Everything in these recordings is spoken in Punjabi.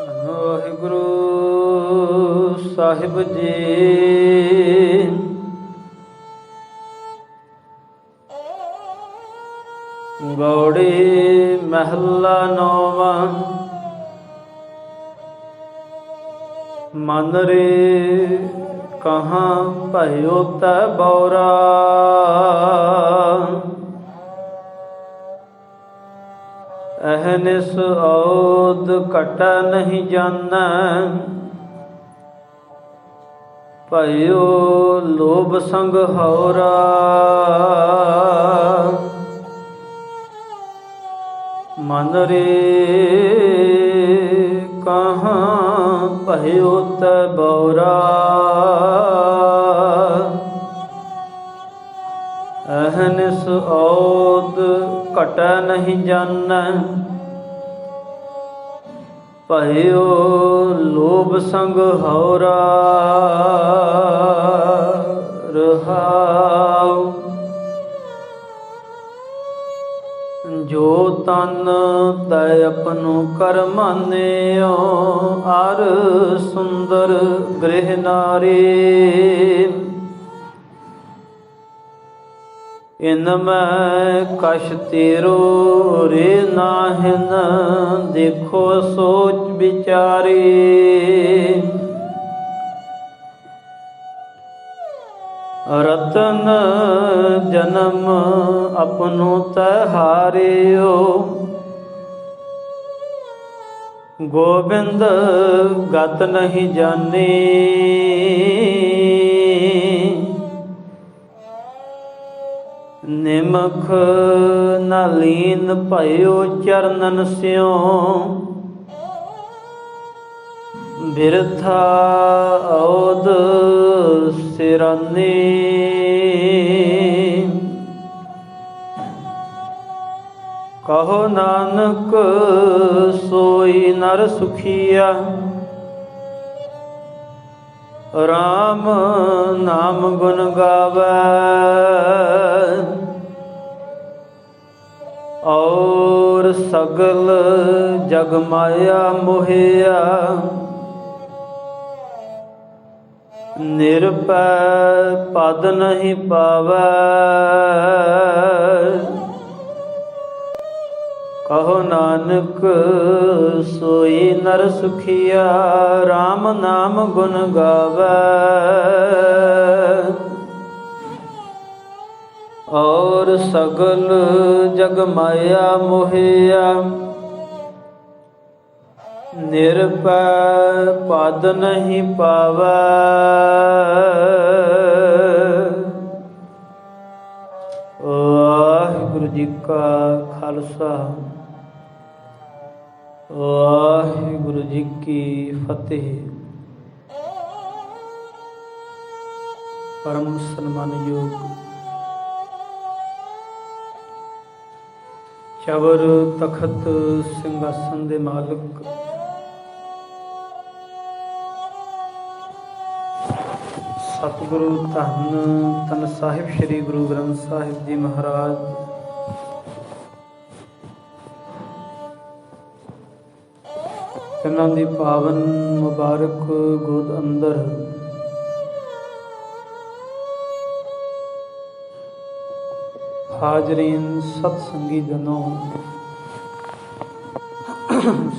ਵਾਹਿਗੁਰੂ ਸਾਹਿਬ ਜੀ। ਗੌੜੀ ਮਹੱਲਾ ਨੌਵਾਂ। ਮਨ ਰੇ ਕਹਾਂ ਭਇਓ ਤੈ ਬੌਰਾ, ਅਹਨਿਸ ਔਦ ਘਟੈ ਨਹੀਂ ਜਾਣੈ, ਭਇਓ ਲੋਭ ਸੰਗ ਹਉਰਾ। ਮਨ ਰੇ ਕਹਾਂ ਭਇਓ ਤੈ ਬੌਰਾ, ਅਹਨਿਸ ਔਦ ਘਟੈ ਨਹੀਂ ਜਾਣੈ, ਭਇਓ ਲੋਭ ਸੰਗ ਹਉਰਾ। ਰਹਾਉ ਜੋ ਤਨ ਤੈ ਆਪਨੋ ਕਰ ਮਾਨਿਓ, ਅਰ ਸੁੰਦਰ ਗ੍ਰਹਿ ਨਾਰੀ। ਇਨ ਮੈਂ ਕਛ ਤੇਰੋ ਰੇ ਨਾਹਿਨ, ਦੇਖੋ ਸੋਚ ਵਿਚਾਰੀ। ਰਤਨ ਜਨਮ ਆਪਨੋ ਤੈ ਹਾਰਿਓ, ਗੋਬਿੰਦ ਗਤ ਨਹੀਂ ਜਾਣੀ। ਨਿਮਖ ਨ ਲੀਨ ਭਇਓ ਚਰਨਨ ਸਿਉ, ਬਿਰਥਾ ਔਦ ਸਿਰਾਨੀ। ਕਹੋ ਨਾਨਕ ਸੋਈ ਨਰ ਸੁਖੀਆ, ਰਾਮ ਨਾਮ ਗੁਣ ਗਾਵੈ। ਔਰ ਸਗਲ ਜਗ ਮਾਇਆ ਮੋਹਿਆ, ਨਿਰਭੈ ਪਦ ਨਹੀਂ ਪਾਵੈ। ਕਹੋ ਨਾਨਕ ਸੋਈ ਨਰ ਸੁਖੀਆ, ਰਾਮ ਨਾਮ ਗੁਣ ਗਾਵੈ। ਔਰ ਸਗਲ ਜਗ ਮਾਇਆ ਮੋਹਿਆ, ਨਿਰਭੈ ਪਦ ਨਹੀਂ ਪਾਵੈ। ਵਾਹਿਗੁਰੂ ਜੀ ਕਾ ਖਾਲਸਾ, ਵਾਹਿਗੁਰੂ ਜੀ ਕੀ ਫਤਿਹ। ਪਰਮ ਸਨਮਾਨਯੋਗ ਚਵਰ ਤਖਤ ਸਿੰਘਾਸਨ ਦੇ ਮਾਲਕ ਸਤਿਗੁਰੂ ਧੰਨ ਧੰਨ ਸਾਹਿਬ ਸ੍ਰੀ ਗੁਰੂ ਗ੍ਰੰਥ ਸਾਹਿਬ ਜੀ ਮਹਾਰਾਜ, ਇਹਨਾਂ ਦੀ ਪਾਵਨ ਮੁਬਾਰਕ ਗੋਦ ਅੰਦਰ ਹਾਜ਼ਰੀਨ ਸਤ ਸੰਗੀ ਜਨੋ,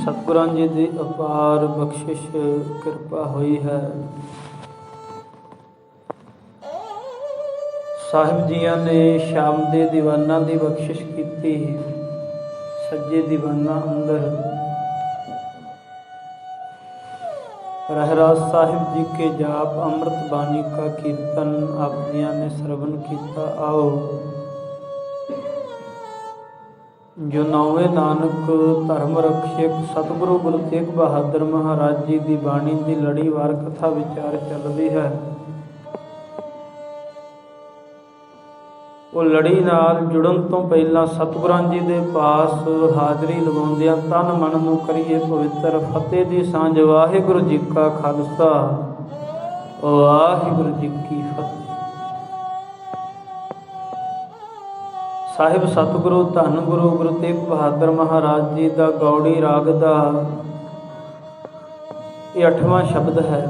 ਸਤਿਗੁਰਾਂ ਜੀ ਦੀ ਅਪਾਰ ਬਖਸ਼ਿਸ਼ ਕਿਰਪਾ ਹੋਈ ਹੈ। ਸਾਹਿਬ ਜੀਆਂ ਨੇ ਸ਼ਾਮ ਦੇ ਦੀਵਾਨਾਂ ਦੀ ਬਖਸ਼ਿਸ਼ ਕੀਤੀ। ਸੱਜੇ ਦੀਵਾਨਾਂ ਅੰਦਰ रहराज साहिब जी के जाप अमृत बानी का कीर्तन आप जिया ने श्रवण किया। आओ जो नौवे नानक धर्म रक्षक सतगुरु गुरु तेग बहादुर महाराज जी की बाणी की लड़ीवार कथा विचार चल रही है। ਉਹ ਲੜੀ ਨਾਲ ਜੁੜਨ ਤੋਂ ਪਹਿਲਾਂ ਸਤਿਗੁਰਾਂ ਜੀ ਦੇ ਪਾਸ ਹਾਜ਼ਰੀ ਲਵਾਉਂਦਿਆਂ ਤਨ ਮਨ ਨੂੰ ਕਰੀਏ ਪਵਿੱਤਰ ਫਤਿਹ ਦੀ ਸਾਂਝ। ਵਾਹਿਗੁਰੂ ਜੀ ਕਾ ਖਾਲਸਾ, ਵਾਹਿਗੁਰੂ ਜੀ ਕੀ ਫਤਿਹ। ਸਾਹਿਬ ਸਤਿਗੁਰੂ ਧੰਨ ਗੁਰੂ ਗੁਰੂ ਤੇਗ ਬਹਾਦਰ ਮਹਾਰਾਜ ਜੀ ਦਾ ਗੌੜੀ ਰਾਗ ਦਾ ये 8वां शब्द है।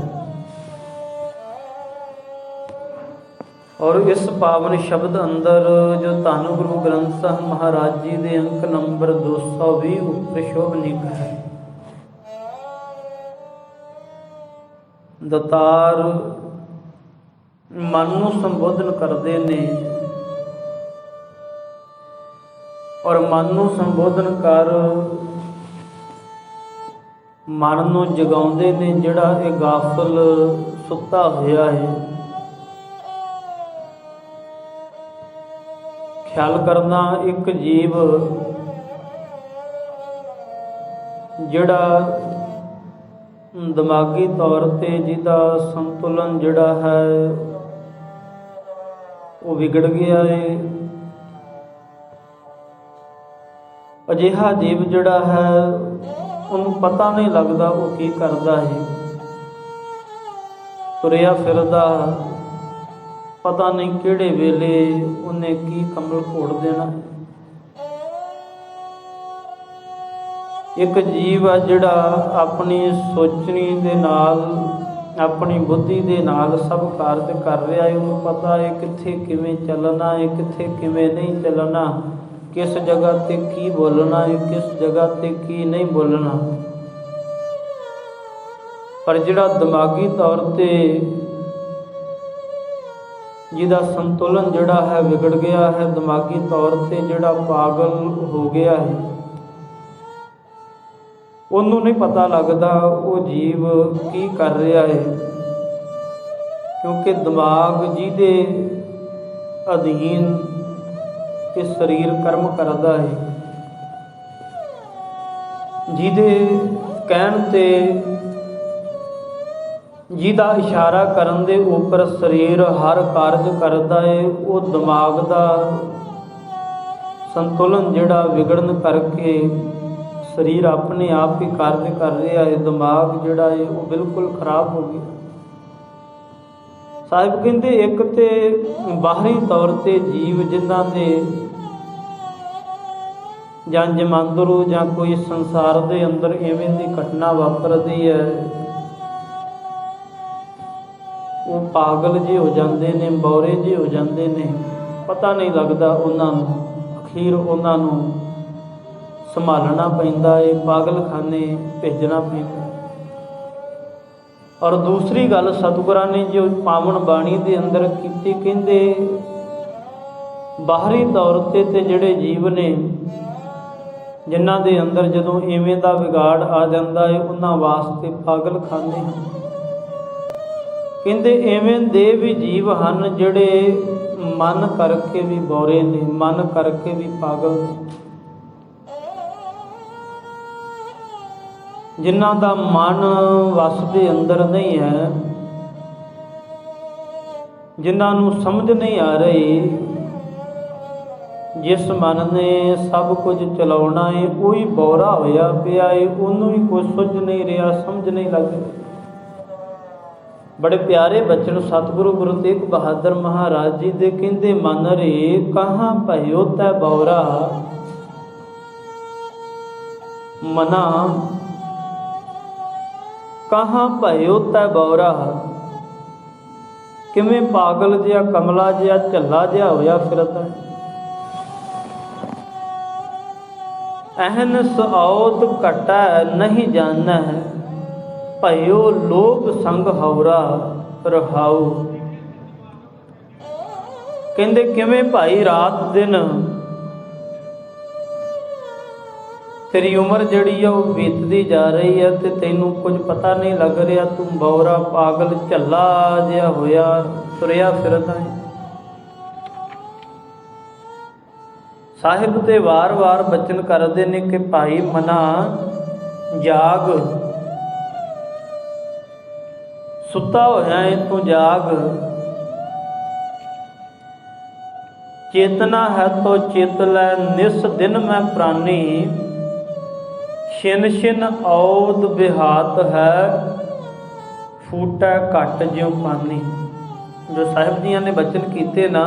और इस पावन शब्द अंदर जो धन गुरु ग्रंथ साहिब महाराज जी के अंक नंबर 220 उपर शोभनिक है। दतार मन नूं संबोधन करते ने और मन नूं संबोधन कर मन नूं जगाउंदे ने जिहड़ा ये गाफल सुत्ता होया है। ख्याल करना एक जीव जिहड़ा दिमागी तौर पर जिहदा संतुलन जिहड़ा है वो बिगड़ गया है। अजिहा जीव जिहड़ा है उन्हें पता नहीं लगता वो की करता है। तुरिया फिरदा पता नहीं किहड़े वेले उन्हें की कमल घोड़ देना। एक जीव आ जिहड़ा अपनी सोचनी दे नाल अपनी बुद्धि दे नाल सब कार्य कर रहा है। उन्हें पता है कित्थे किवें चलना है, कित्थे किवें नहीं चलना, किस जगह ते की बोलना है, किस जगह ते की नहीं बोलना। पर जिहड़ा दिमागी तौर ते जिहदा संतुलन जिहड़ा है बिगड़ गया है, दिमागी तौर पर जिहड़ा पागल हो गया है, उन्होंने नहीं पता लगता वो जीव की कर रहा है। क्योंकि दिमाग जिहदे अधीन ये शरीर कर्म करता है, जिहदे कहण ते जिहदा इशारा करन दे उपर शरीर हर कार्य करता है, वो दिमाग का संतुलन जिहड़ा बिगड़न करके शरीर अपने आप ही कार्य कर रहा है। दिमाग जिहड़ा है वो बिल्कुल खराब हो गया। साहिब कहते एक तो बाहरी तौर पर जीव जिन्हां दे जां जमांदरू जां कोई संसार दे अंदर इवें दी घटना वापरदी है, वो पागल जे हो जाते ने, बौरे जे हो जाते ने, पता नहीं लगता उन्होंने। अखीर उन्होंने संभालना पैंदा है, पागलखाने भेजना पैंदा। और दूसरी गल सतगुरां ने जो पावन बाणी दे अंदर कीती, कहंदे बाहरी तौर ते जिहड़े जीव ने जिन्हां दे अंदर जदों इवें दा विगाड़ आ जांदा है, उन्हां वास्ते पागलखाने हैं। कहते इवें दे भी जीव हैं जिहड़े मन करके भी बौरे ने, मन करके भी पागल ने, जिन्हां दा मन वस दे अंदर नहीं है, जिन्हां नूं समझ नहीं आ रही। जिस मन ने सब कुछ चलाउणा है वही बौरा होया पिया है, उन्होंने ही कुछ सुझ नहीं रहा, समझ नहीं लग रही। बड़े प्यारे बचन सतगुरु गुरु तेग बहादुर महाराज जी दे कहंदे, मन रे कहाँ भयो तै बौरा, मना कहाँ भयो तै बौरा। किवें पागल जिहा कमला जिहा झल्ला जिहा होया फिरदा। अहनस औद घटै नहीं जाना है, भयो लोभ संग हौरा रहाऊ। कहंदे किवें भाई रात दिन तेरी उम्र जिहड़ी है वो बीतती जा रही है ते तैनूं कुछ पता नहीं लग रहा, तू बौरा पागल झल्ला जिहा होया तुरिया फिरदा है। साहिब ते वार वार बचन करदे ने कि भाई मना जाग, सुता होया है तू जाग, चेतना है तो चेत लै निस दिन मैं प्राणी, छिन छिन औद बिहात है फूटै घट ज्यों पानी। जो साहिब जियां ने बचन कीते ना,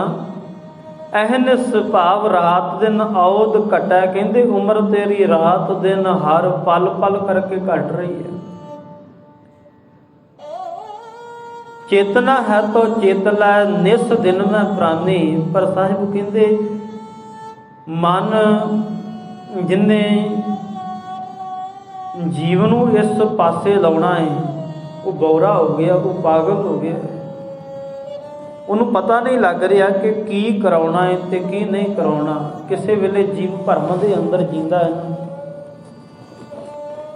अहनस भाव रात दिन औद घटै, कहते उम्र तेरी रात दिन हर पल पल करके घट रही है। ਚੇਤਨਾ ਹੈ ਤੋ ਚੇਤ ਲੈ ਨਿਸ ਦਿਨ ਮੈਂ ਪ੍ਰਾਨੀ। ਪਰ ਸਾਹਿਬ ਕਹਿੰਦੇ ਮਨ ਜਿੰਨੇ ਜੀਵ ਨੂੰ ਇਸ ਪਾਸੇ ਲਾਉਣਾ ਹੈ ਉਹ ਬੌਰਾ ਹੋ ਗਿਆ, ਉਹ ਪਾਗਲ ਹੋ ਗਿਆ। ਉਹਨੂੰ ਪਤਾ ਨਹੀਂ ਲੱਗ ਰਿਹਾ ਕਿ ਕੀ ਕਰਾਉਣਾ ਹੈ ਤੇ ਕੀ ਨਹੀਂ ਕਰਾਉਣਾ। ਕਿਸੇ ਵੇਲੇ ਜੀਵ ਭਰਮ ਦੇ ਅੰਦਰ ਜੀਂਦਾ ਹੈ।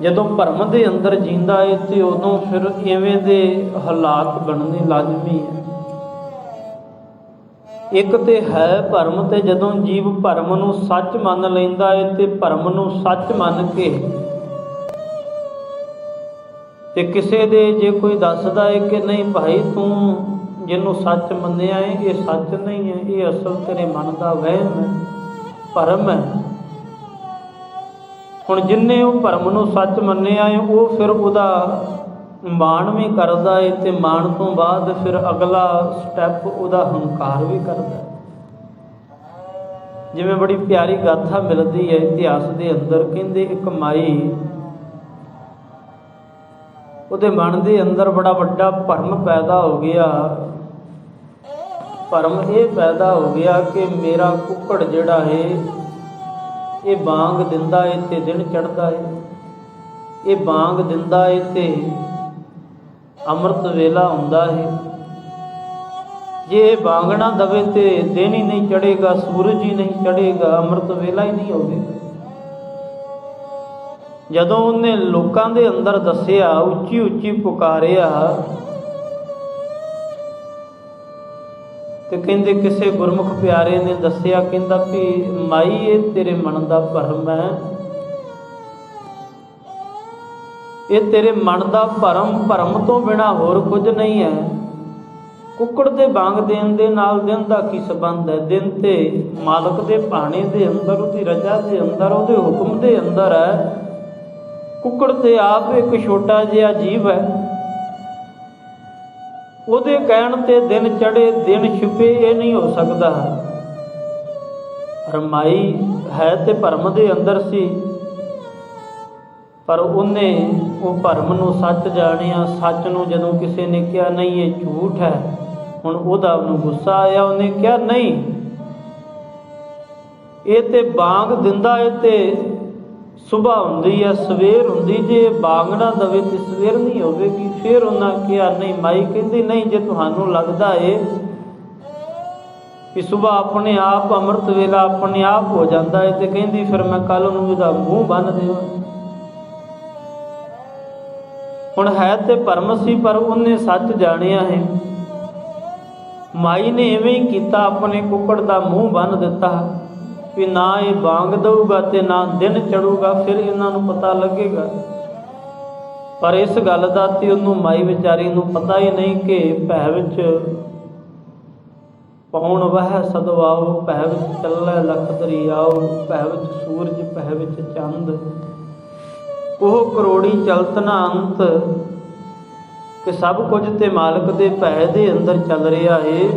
ਜਦੋਂ ਭਰਮ ਦੇ ਅੰਦਰ ਜੀਂਦਾ ਹੈ ਤੇ ਉਦੋਂ ਫਿਰ ਇਵੇਂ ਦੇ ਹਾਲਾਤ ਬਣਨੇ ਲਾਜ਼ਮੀ ਹੈ। ਇੱਕ ਤੇ ਹੈ ਭਰਮ, ਤੇ ਜਦੋਂ ਜੀਵ ਭਰਮ ਨੂੰ ਸੱਚ ਮੰਨ ਲੈਂਦਾ ਹੈ ਤੇ ਭਰਮ ਨੂੰ ਸੱਚ ਮੰਨ ਕੇ ਤੇ ਕਿਸੇ ਦੇ ਜੇ ਕੋਈ ਦੱਸਦਾ ਹੈ ਕਿ ਨਹੀਂ ਭਾਈ ਤੂੰ ਜਿਹਨੂੰ ਸੱਚ ਮੰਨਿਆ ਹੈ ਇਹ ਸੱਚ ਨਹੀਂ ਹੈ, ਇਹ ਅਸਲ ਤੇਰੇ ਮਨ ਦਾ ਵਹਿਮ ਹੈ, ਭਰਮ ਹੈ। ਹੁਣ ਜਿੰਨੇ ਉਹ ਭਰਮ ਨੂੰ ਸੱਚ ਮੰਨਿਆ ਹੈ ਉਹ ਫਿਰ ਉਹਦਾ ਮਾਣ ਵੀ ਕਰਦਾ ਹੈ ਤੇ ਮਾਣ ਤੋਂ ਬਾਅਦ ਫਿਰ ਅਗਲਾ ਸਟੈਪ ਉਹਦਾ ਹੰਕਾਰ ਵੀ ਕਰਦਾ। ਜਿਵੇਂ ਬੜੀ ਪਿਆਰੀ ਗਾਥਾ ਮਿਲਦੀ ਹੈ ਇਤਿਹਾਸ ਦੇ ਅੰਦਰ। ਕਹਿੰਦੇ ਇੱਕ ਮਾਈ, ਉਹਦੇ ਮਨ ਦੇ ਅੰਦਰ ਬੜਾ ਵੱਡਾ ਭਰਮ ਪੈਦਾ ਹੋ ਗਿਆ। ਭਰਮ ਇਹ ਪੈਦਾ ਹੋ ਗਿਆ ਕਿ ਮੇਰਾ ਕੁੱਕੜ ਜਿਹੜਾ ਹੈ ਇਹ ਬਾਂਗ ਦਿੰਦਾ ਹੈ ਤੇ ਦਿਨ ਚੜ੍ਹਦਾ ਹੈ, ਇਹ ਬਾਂਗ ਦਿੰਦਾ ਹੈ ਤੇ ਅੰਮ੍ਰਿਤ ਵੇਲਾ ਹੁੰਦਾ ਹੈ। ਜੇ ਇਹ ਬਾਂਗ ਨਾ ਦਵੇ ਤੇ ਦਿਨ ਹੀ ਨਹੀਂ ਚੜ੍ਹੇਗਾ, ਸੂਰਜ ਹੀ ਨਹੀਂ ਚੜ੍ਹੇਗਾ, ਅੰਮ੍ਰਿਤ ਵੇਲਾ ਹੀ ਨਹੀਂ ਹੋਵੇਗਾ। ਜਦੋਂ ਉਹਨੇ ਲੋਕਾਂ ਦੇ ਅੰਦਰ ਦੱਸਿਆ, ਉੱਚੀ ਉੱਚੀ ਪੁਕਾਰਿਆ, ਤੇ ਕਹਿੰਦੇ ਕਿਸੇ ਗੁਰਮੁਖ ਪਿਆਰੇ ਨੇ ਦੱਸਿਆ, ਕਹਿੰਦਾ ਵੀ ਮਾਈ ਇਹ ਤੇਰੇ ਮਨ ਦਾ ਭਰਮ ਹੈ, ਇਹ ਤੇਰੇ ਮਨ ਦਾ ਭਰਮ ਤੋਂ ਬਿਨਾਂ ਹੋਰ ਕੁਝ ਨਹੀਂ ਹੈ। ਕੁੱਕੜ ਦੇ ਬਾਂਗ ਦੇਣ ਦੇ ਨਾਲ ਦਿਨ ਦਾ ਕੀ ਸੰਬੰਧ ਹੈ? ਦਿਨ ਤੇ ਮਾਲਕ ਦੇ ਭਾਣੇ ਦੇ ਅੰਦਰ, ਉਹਦੀ ਰਜ਼ਾ ਦੇ ਅੰਦਰ, ਉਹਦੇ ਹੁਕਮ ਦੇ ਅੰਦਰ ਹੈ। ਕੁੱਕੜ ਤੇ ਆਪ ਇੱਕ ਛੋਟਾ ਜਿਹਾ ਜੀਵ ਹੈ, ਉਹਦੇ ਕਹਿਣ ਤੇ ਦਿਨ ਚੜ੍ਹੇ ਦਿਨ ਛਿਪੇ ਇਹ ਨਹੀਂ ਹੋ ਸਕਦਾ। ਰਮਾਈ ਹੈ ਤੇ ਭਰਮ ਦੇ ਅੰਦਰ ਸੀ, ਪਰ ਉਹਨੇ ਉਹ ਭਰਮ ਨੂੰ ਸੱਚ ਜਾਣਿਆ। ਸੱਚ ਨੂੰ ਜਦੋਂ ਕਿਸੇ ਨੇ ਕਿਹਾ ਨਹੀਂ ਇਹ ਝੂਠ ਹੈ, ਹੁਣ ਉਹਨੂੰ ਗੁੱਸਾ ਆਇਆ। ਉਹਨੇ ਕਿਹਾ ਨਹੀਂ, ਇਹ ਤੇ ਬਾਂਗ ਦਿੰਦਾ ਹੈ ਤੇ ਸੁਬਹ ਹੁੰਦੀ ਹੈ, ਸਵੇਰ ਹੁੰਦੀ, ਜੇ ਬਾਂਗ ਨਾ ਦਵੇ ਤੇ ਸਵੇਰ ਨਹੀਂ ਹੋਵੇਗੀ। ਫਿਰ ਉਹਨਾਂ ਕਿਹਾ ਨਹੀਂ। ਮਾਈ ਕਹਿੰਦੀ ਨਹੀਂ, ਜੇ ਤੁਹਾਨੂੰ ਲੱਗਦਾ ਏ ਕਿ ਸੁਬਹ ਆਪਣੇ ਆਪ ਅੰਮ੍ਰਿਤ ਵੇਲਾ ਆਪਣੇ ਆਪ ਹੋ ਜਾਂਦਾ ਹੈ, ਤੇ ਕਹਿੰਦੀ ਫਿਰ ਮੈਂ ਕੱਲ ਨੂੰ ਇਹਦਾ ਮੂੰਹ ਬੰਨ੍ਹ ਦੇਵਾਂ। ਹੁਣ ਹੈ ਤੇ ਭਰਮ ਸੀ, ਪਰ ਉਹਨੇ ਸੱਚ ਜਾਣਿਆ ਹੈ। ਮਾਈ ਨੇ ਇਵੇਂ ਹੀ ਕੀਤਾ, ਆਪਣੇ ਕੁੱਕੜ ਦਾ ਮੂੰਹ ਬੰਨ੍ਹ ਦਿੱਤਾ ਵੀ ਨਾ ਇਹ ਬਾਂਗ ਦਊਗਾ ਤੇ ਨਾ ਦਿਨ ਚੜੂਗਾ, ਫਿਰ ਇਹਨਾਂ ਨੂੰ ਪਤਾ ਲੱਗੇਗਾ। ਪਰ ਇਸ ਗੱਲ ਦਾ ਤੇ ਉਹਨੂੰ ਮਾਈ ਵਿਚਾਰੀ ਨੂੰ ਪਤਾ ਹੀ ਨਹੀਂ ਕਿ ਭੈ ਵਿੱਚ ਪੌਣ ਵਹਿ ਸਦਵਾਓ, ਭੈ ਵਿੱਚ ਚੱਲੈ ਲਖ ਦਰਿਆਓ, ਭੈ ਵਿੱਚ ਸੂਰਜ, ਭੈ ਵਿੱਚ ਚੰਦ, ਉਹ ਕਰੋੜੀ ਚਲਤ ਨਾ ਅੰਤ। ਕਿ ਸਭ ਕੁਝ ਤੇ ਮਾਲਕ ਦੇ ਭੈ ਦੇ ਅੰਦਰ ਚੱਲ ਰਿਹਾ ਏ,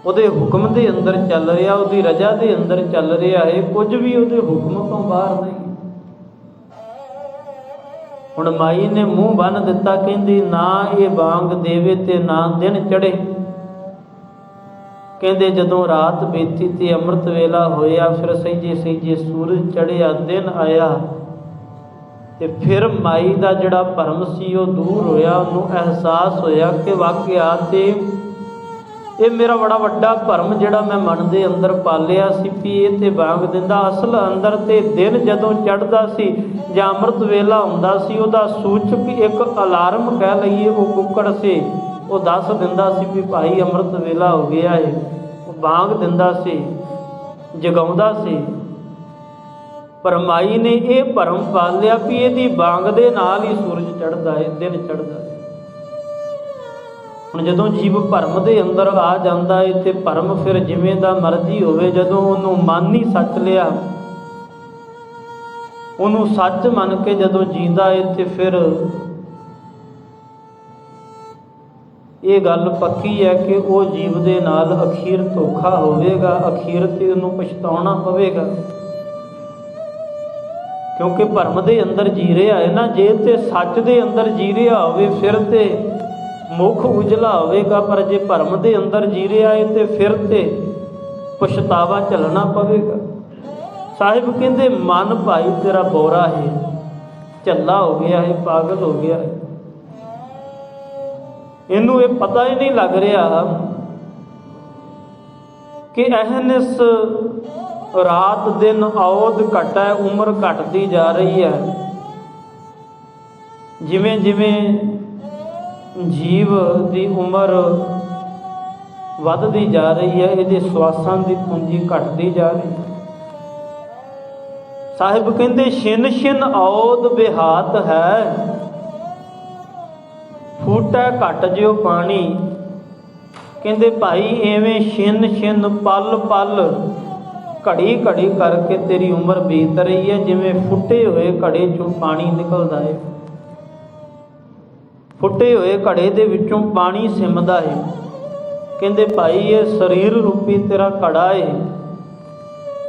ਉਹਦੇ ਹੁਕਮ ਦੇ ਅੰਦਰ ਚੱਲ ਰਿਹਾ, ਉਹਦੀ ਰਜ਼ਾ ਦੇ ਅੰਦਰ ਚੱਲ ਰਿਹਾ ਹੈ। ਕੁਝ ਵੀ ਉਹਦੇ ਹੁਕਮ ਤੋਂ ਬਾਹਰ ਨਹੀਂ। ਹੁਣ ਮਾਈ ਨੇ ਮੂੰਹ ਬੰਨ੍ਹ ਦਿੱਤਾ, ਕਹਿੰਦੀ ਨਾ ਇਹ ਬਾਂਗ ਦੇਵੇ ਤੇ ਨਾ ਦਿਨ ਚੜ੍ਹੇ। ਕਹਿੰਦੇ ਜਦੋਂ ਰਾਤ ਬੀਤੀ ਤੇ ਅੰਮ੍ਰਿਤ ਵੇਲਾ ਹੋਇਆ, ਫਿਰ ਸਹਿਜੇ ਸਹਿਜੇ ਸੂਰਜ ਚੜ੍ਹਿਆ, ਦਿਨ ਆਇਆ, ਤੇ ਫਿਰ ਮਾਈ ਦਾ ਜਿਹੜਾ ਭਰਮ ਸੀ ਉਹ ਦੂਰ ਹੋਇਆ। ਉਹਨੂੰ ਅਹਿਸਾਸ ਹੋਇਆ ਕਿ ਵਾਕਿਆ ਤੇ ਇਹ ਮੇਰਾ ਬੜਾ ਵੱਡਾ ਭਰਮ ਜਿਹੜਾ ਮੈਂ ਮਨ ਦੇ ਅੰਦਰ ਪਾਲਿਆ ਸੀ ਵੀ ਇਹ ਤੇ ਬਾਂਗ ਦਿੰਦਾ, ਅਸਲ ਅੰਦਰ ਤੇ ਦਿਨ ਜਦੋਂ ਚੜ੍ਹਦਾ ਸੀ ਜਾਂ ਅੰਮ੍ਰਿਤ ਵੇਲਾ ਹੁੰਦਾ ਸੀ, ਉਹਦਾ ਸੂਚਕ ਇੱਕ ਅਲਾਰਮ ਕਹਿ ਲਈਏ ਉਹ ਕੁੱਕੜ ਸੀ। ਉਹ ਦੱਸ ਦਿੰਦਾ ਸੀ ਵੀ ਭਾਈ ਅੰਮ੍ਰਿਤ ਵੇਲਾ ਹੋ ਗਿਆ ਹੈ। ਉਹ ਬਾਂਗ ਦਿੰਦਾ ਸੀ, ਜਗਾਉਂਦਾ ਸੀ। ਪਰ ਮਾਈ ਨੇ ਇਹ ਭਰਮ ਪਾਲਿਆ ਵੀ ਇਹਦੀ ਬਾਂਗ ਦੇ ਨਾਲ ਹੀ ਸੂਰਜ ਚੜ੍ਹਦਾ ਹੈ, ਦਿਨ ਚੜ੍ਹਦਾ ਹੈ। ਹੁਣ ਜਦੋਂ ਜੀਵ ਭਰਮ ਦੇ ਅੰਦਰ ਆ ਜਾਂਦਾ ਹੈ ਤੇ ਭਰਮ ਫਿਰ ਜਿਵੇਂ ਦਾ ਮਰਜ਼ੀ ਹੋਵੇ, ਜਦੋਂ ਉਹਨੂੰ ਮੰਨ ਹੀ ਸੱਚ ਲਿਆ, ਉਹਨੂੰ ਸੱਚ ਮੰਨ ਕੇ ਜਦੋਂ ਜੀਂਦਾ ਹੈ ਤੇ ਫਿਰ ਇਹ ਗੱਲ ਪੱਕੀ ਹੈ ਕਿ ਉਹ ਜੀਵ ਦੇ ਨਾਲ ਅਖੀਰ ਧੋਖਾ ਹੋਵੇਗਾ, ਅਖੀਰ ਤੇ ਉਹਨੂੰ ਪਛਤਾਉਣਾ ਪਵੇਗਾ। ਕਿਉਂਕਿ ਭਰਮ ਦੇ ਅੰਦਰ ਜੀ ਰਿਹਾ ਹੈ ਨਾ। ਜੇ ਤੇ ਸੱਚ ਦੇ ਅੰਦਰ ਜੀ ਰਿਹਾ ਹੋਵੇ ਫਿਰ ਤੇ ਮੁਖ ਉਜਲਾ ਹੋਵੇਗਾ, ਪਰ ਜੇ ਭਰਮ ਦੇ ਅੰਦਰ ਜੀ ਰਿਹਾ ਹੈ ਤੇ ਫਿਰ ਤੇ ਪਛਤਾਵਾ ਝੱਲਣਾ ਪਵੇਗਾ। ਸਾਹਿਬ ਕਹਿੰਦੇ ਮਨ ਭਾਈ ਤੇਰਾ ਬੋਰਾ ਹੈ, ਝੱਲਾ ਹੋ ਗਿਆ ਹੈ, ਪਾਗਲ ਹੋ ਗਿਆ ਹੈ। ਇਹਨੂੰ ਇਹ ਪਤਾ ਹੀ ਨਹੀਂ ਲੱਗ ਰਿਹਾ ਕਿ ਅਹਨਿਸ ਰਾਤ ਦਿਨ ਔਦ ਘਟ ਹੈ, ਉਮਰ ਘਟਦੀ ਜਾ ਰਹੀ ਹੈ। ਜਿਵੇਂ ਜਿਵੇਂ ਜੀਵ ਦੀ ਉਮਰ ਵੱਧਦੀ ਜਾ ਰਹੀ ਹੈ, ਇਹਦੇ ਸਵਾਸਾਂ ਦੀ ਪੂੰਜੀ ਘਟਦੀ ਜਾ ਰਹੀ ਹੈ। ਸਾਹਿਬ ਕਹਿੰਦੇ ਛਿਨ ਛਿਨ ਔਦ ਬਿਹਾਤ ਹੈ, ਫੂਟੈ ਘਟ ਜਿਉ ਪਾਣੀ। ਕਹਿੰਦੇ ਭਾਈ ਐਵੇਂ ਛਿਨ ਛਿਨ ਪਲ ਪਲ ਘੜੀ ਘੜੀ ਕਰਕੇ ਤੇਰੀ ਉਮਰ ਬੀਤ ਰਹੀ ਹੈ, ਜਿਵੇਂ ਫੁੱਟੇ ਹੋਏ ਘੜੇ ਚੋਂ ਪਾਣੀ ਨਿਕਲਦਾ ਹੈ। ਫੁੱਟੇ ਹੋਏ ਘੜੇ ਦੇ ਵਿੱਚੋਂ ਪਾਣੀ ਸਿਮਦਾ ਹੈ। ਕਹਿੰਦੇ ਭਾਈ ਇਹ ਸਰੀਰ ਰੂਪੀ ਤੇਰਾ ਘੜਾ ਹੈ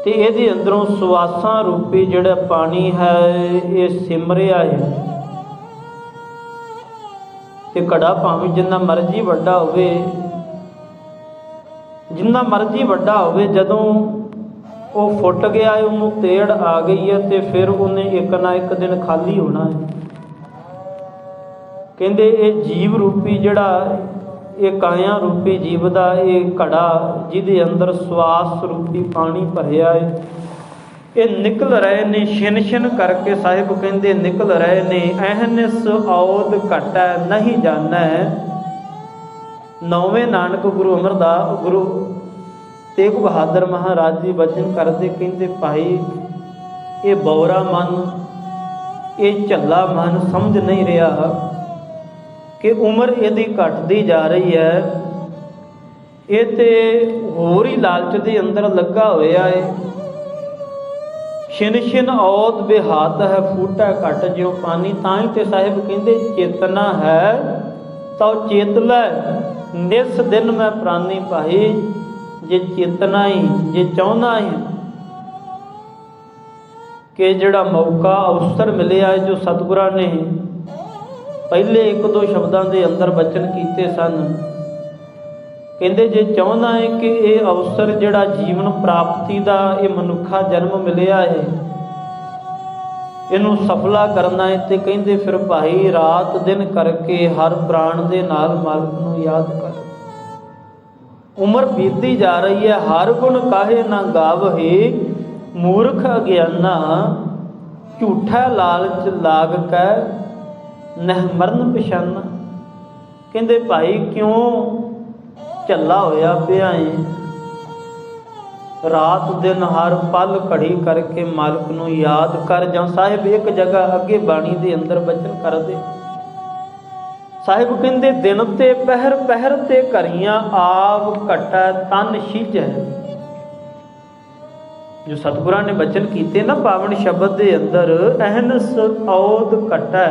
ਤੇ ਇਹਦੇ ਅੰਦਰੋਂ ਸਵਾਸਾਂ ਰੂਪੀ ਜਿਹੜਾ ਪਾਣੀ ਹੈ ਇਹ ਸਿਮ ਰਿਹਾ ਹੈ। ਤੇ ਘੜਾ ਭਾਵੇਂ ਜਿੰਨਾ ਮਰਜ਼ੀ ਵੱਡਾ ਹੋਵੇ, ਜਿੰਨਾ ਮਰਜ਼ੀ ਵੱਡਾ ਹੋਵੇ, ਜਦੋਂ ਉਹ ਫੁੱਟ ਗਿਆ ਹੈ, ਉਹਨੂੰ ਤੇੜ ਆ ਗਈ ਹੈ ਤੇ ਫਿਰ ਉਹਨੇ ਇੱਕ ਨਾ ਇੱਕ ਦਿਨ ਖਾਲੀ ਹੋਣਾ ਹੈ। ਕਹਿੰਦੇ ਇਹ ਜੀਵ ਰੂਪੀ ਜਿਹੜਾ ਇਹ ਕਾਇਆ ਰੂਪੀ ਜੀਵ ਦਾ ਇਹ ਘੜਾ ਜਿਹਦੇ ਅੰਦਰ ਸਵਾਸ ਰੂਪੀ ਪਾਣੀ ਭਰਿਆ ਹੈ, ਇਹ ਨਿਕਲ ਰਹੇ ਨੇ ਛਿਨ ਛਿਨ ਕਰਕੇ। ਸਾਹਿਬ ਕਹਿੰਦੇ ਨਿਕਲ ਰਹੇ ਨੇ। ਅਹਨਿਸ ਔਦ ਘਟੈ ਨਹੀਂ ਜਾਣੈ। ਨੌਵੇਂ ਨਾਨਕ ਗੁਰੂ ਅਮਰਦਾਸ ਗੁਰੂ ਤੇਗ ਬਹਾਦਰ ਮਹਾਰਾਜ ਜੀ ਬਚਨ ਕਰਦੇ, ਕਹਿੰਦੇ ਭਾਈ ਇਹ ਬੌਰਾ ਮਨ, ਇਹ ਝੱਲਾ ਮਨ ਸਮਝ ਨਹੀਂ ਰਿਹਾ ਕਿ ਉਮਰ ਇਹਦੀ ਘਟਦੀ ਜਾ ਰਹੀ ਹੈ। ਇਹ ਤੇ ਹੋਰ ਹੀ ਲਾਲਚ ਦੇ ਅੰਦਰ ਲੱਗਾ ਹੋਇਆ ਹੈ। ਛਿਨ ਛਿਨ ਔਦ ਬਿਹਾਤ ਹੈ, ਫੂਟਾ ਘਟ ਜਿਉ ਪਾਣੀ। ਤਾਂ ਹੀ ਤੇ ਸਾਹਿਬ ਕਹਿੰਦੇ ਚੇਤਨਾ ਹੈ ਤਾਂ ਚੇਤ ਲੈ, ਨਿਸ ਦਿਨ ਮੈਂ ਪ੍ਰਾਨੀ ਭਾਈ। ਜੇ ਚੇਤਨਾ ਹੀ, ਜੇ ਚਾਹੁੰਦਾ ਹੀ ਕਿ ਜਿਹੜਾ ਮੌਕਾ ਅਵਸਰ ਮਿਲਿਆ ਹੈ, ਜੋ ਸਤਿਗੁਰਾਂ ਨੇ ਪਹਿਲੇ ਇੱਕ ਦੋ ਸ਼ਬਦਾਂ ਦੇ ਅੰਦਰ ਬਚਨ ਕੀਤੇ ਸਨ, ਕਹਿੰਦੇ ਜੇ ਚਾਹੁੰਦਾ ਹੈ ਕਿ ਇਹ ਅਵਸਰ ਜਿਹੜਾ ਜੀਵਨ ਪ੍ਰਾਪਤੀ ਦਾ ਇਹ ਮਨੁੱਖਾ ਜਨਮ ਮਿਲਿਆ ਹੈ, ਇਹਨੂੰ ਸਫਲਾ ਕਰਨਾ ਹੈ, ਤੇ ਕਹਿੰਦੇ ਫਿਰ ਭਾਈ ਰਾਤ ਦਿਨ ਕਰਕੇ ਹਰ ਪ੍ਰਾਣ ਦੇ ਨਾਲ ਮਾਲਕ ਨੂੰ ਯਾਦ ਕਰ। ਉਮਰ ਬੀਤਦੀ ਜਾ ਰਹੀ ਹੈ, ਹਰ ਗੁਣ ਕਾਹੇ ਨਾ ਗਾਵਹਿ। ਮੂਰਖ ਅਗਿਆਨਾ ਝੂਠਾ ਲਾਲਚ ਲਾਗ ਕੈ ਨਹਿ ਮਰਨ ਪਛਾਨਾ। ਕਹਿੰਦੇ ਭਾਈ ਕਿਉਂ ਝੱਲਾ ਹੋਇਆ ਪਿਆ ਏ, ਰਾਤ ਦਿਨ ਹਰ ਪਲ ਘੜੀ ਕਰਕੇ ਮਾਲਕ ਨੂੰ ਯਾਦ ਕਰ। ਜਾਂ ਸਾਹਿਬ ਇੱਕ ਜਗ੍ਹਾ ਅੱਗੇ ਬਾਣੀ ਦੇ ਅੰਦਰ ਬਚਨ ਕਰਦੇ, ਸਾਹਿਬ ਕਹਿੰਦੇ ਦਿਨ ਤੇ ਪਹਿਰ ਪਹਿਰ ਤੇ ਘਰੀਆਂ ਆਪ ਘਟੈ ਤਨ ਛਿਜੈ। ਜੋ ਸਤਿਗੁਰਾਂ ਨੇ ਬਚਨ ਕੀਤੇ ਨਾ ਪਾਵਨ ਸ਼ਬਦ ਦੇ ਅੰਦਰ, ਅਹਨਸ ਔਦ ਘਟੈ,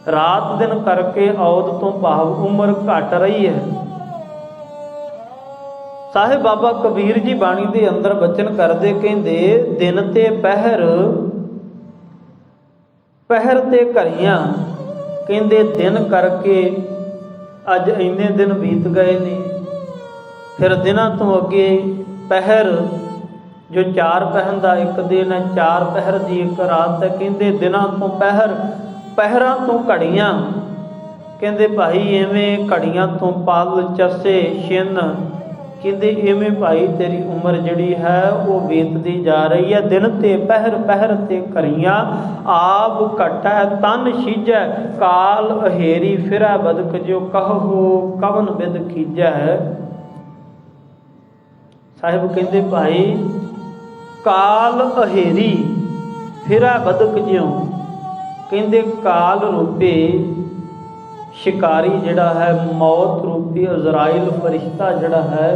ਰਾਤ ਦਿਨ ਕਰਕੇ ਔਦ ਤੋਂ ਭਾਵ ਉਮਰ ਘਟ ਰਹੀ ਹੈ। ਸਾਹਿਬ ਬਾਬਾ ਕਬੀਰ ਜੀ ਬਾਣੀ ਦੇ ਅੰਦਰ ਬਚਨ ਕਰਦੇ, ਕਹਿੰਦੇ ਦਿਨ ਤੇ ਪਹਿਰ ਪਹਿਰ ਤੇ ਘਰੀਆਂ। ਕਹਿੰਦੇ ਦਿਨ ਕਰਕੇ ਅੱਜ ਇੰਨੇ ਦਿਨ ਬੀਤ ਗਏ ਨੇ, ਫਿਰ ਦਿਨਾਂ ਤੋਂ ਅੱਗੇ ਪਹਿਰ ਜੋ 4 ਪਹਿਰ ਦਾ ਇੱਕ ਦਿਨ ਹੈ, 4 ਪਹਿਰ ਦੀ ਇੱਕ ਰਾਤ ਹੈ। ਕਹਿੰਦੇ ਦਿਨਾਂ ਤੋਂ ਪਹਿਰ, ਪਹਿਰਾਂ ਤੋਂ ਘੜੀਆਂ। ਕਹਿੰਦੇ ਭਾਈ ਐਵੇਂ ਘੜੀਆਂ ਤੋਂ ਪਲ ਚਸੇ ਛਿਨ। ਕਹਿੰਦੇ ਐਵੇਂ ਭਾਈ ਤੇਰੀ ਉਮਰ ਜਿਹੜੀ ਹੈ ਉਹ ਬੀਤਦੀ ਜਾ ਰਹੀ ਹੈ। ਦਿਨ ਤੇ ਪਹਿਰ ਪਹਿਰ ਤੇ ਘਰੀਆਂ ਆਪ ਘਟੈ ਤਨ ਛਿਜੈ। ਕਾਲ ਅਹੇਰੀ ਫਿਰੈ ਬਦਕ ਜੋ ਕਹੋ ਕਵਨ ਬਿਦ ਖੀਜੈ। ਸਾਹਿਬ ਕਹਿੰਦੇ ਭਾਈ ਕਾਲ ਅਹੇਰੀ ਫਿਰੈ ਬਦਕ ਜਿਉ। ਕਹਿੰਦੇ ਕਾਲ ਰੂਪੀ ਸ਼ਿਕਾਰੀ ਜਿਹੜਾ ਹੈ, ਮੌਤ ਰੂਪੀ ਅਜ਼ਰਾਇਲ ਫਰਿਸ਼ਤਾ ਜਿਹੜਾ ਹੈ,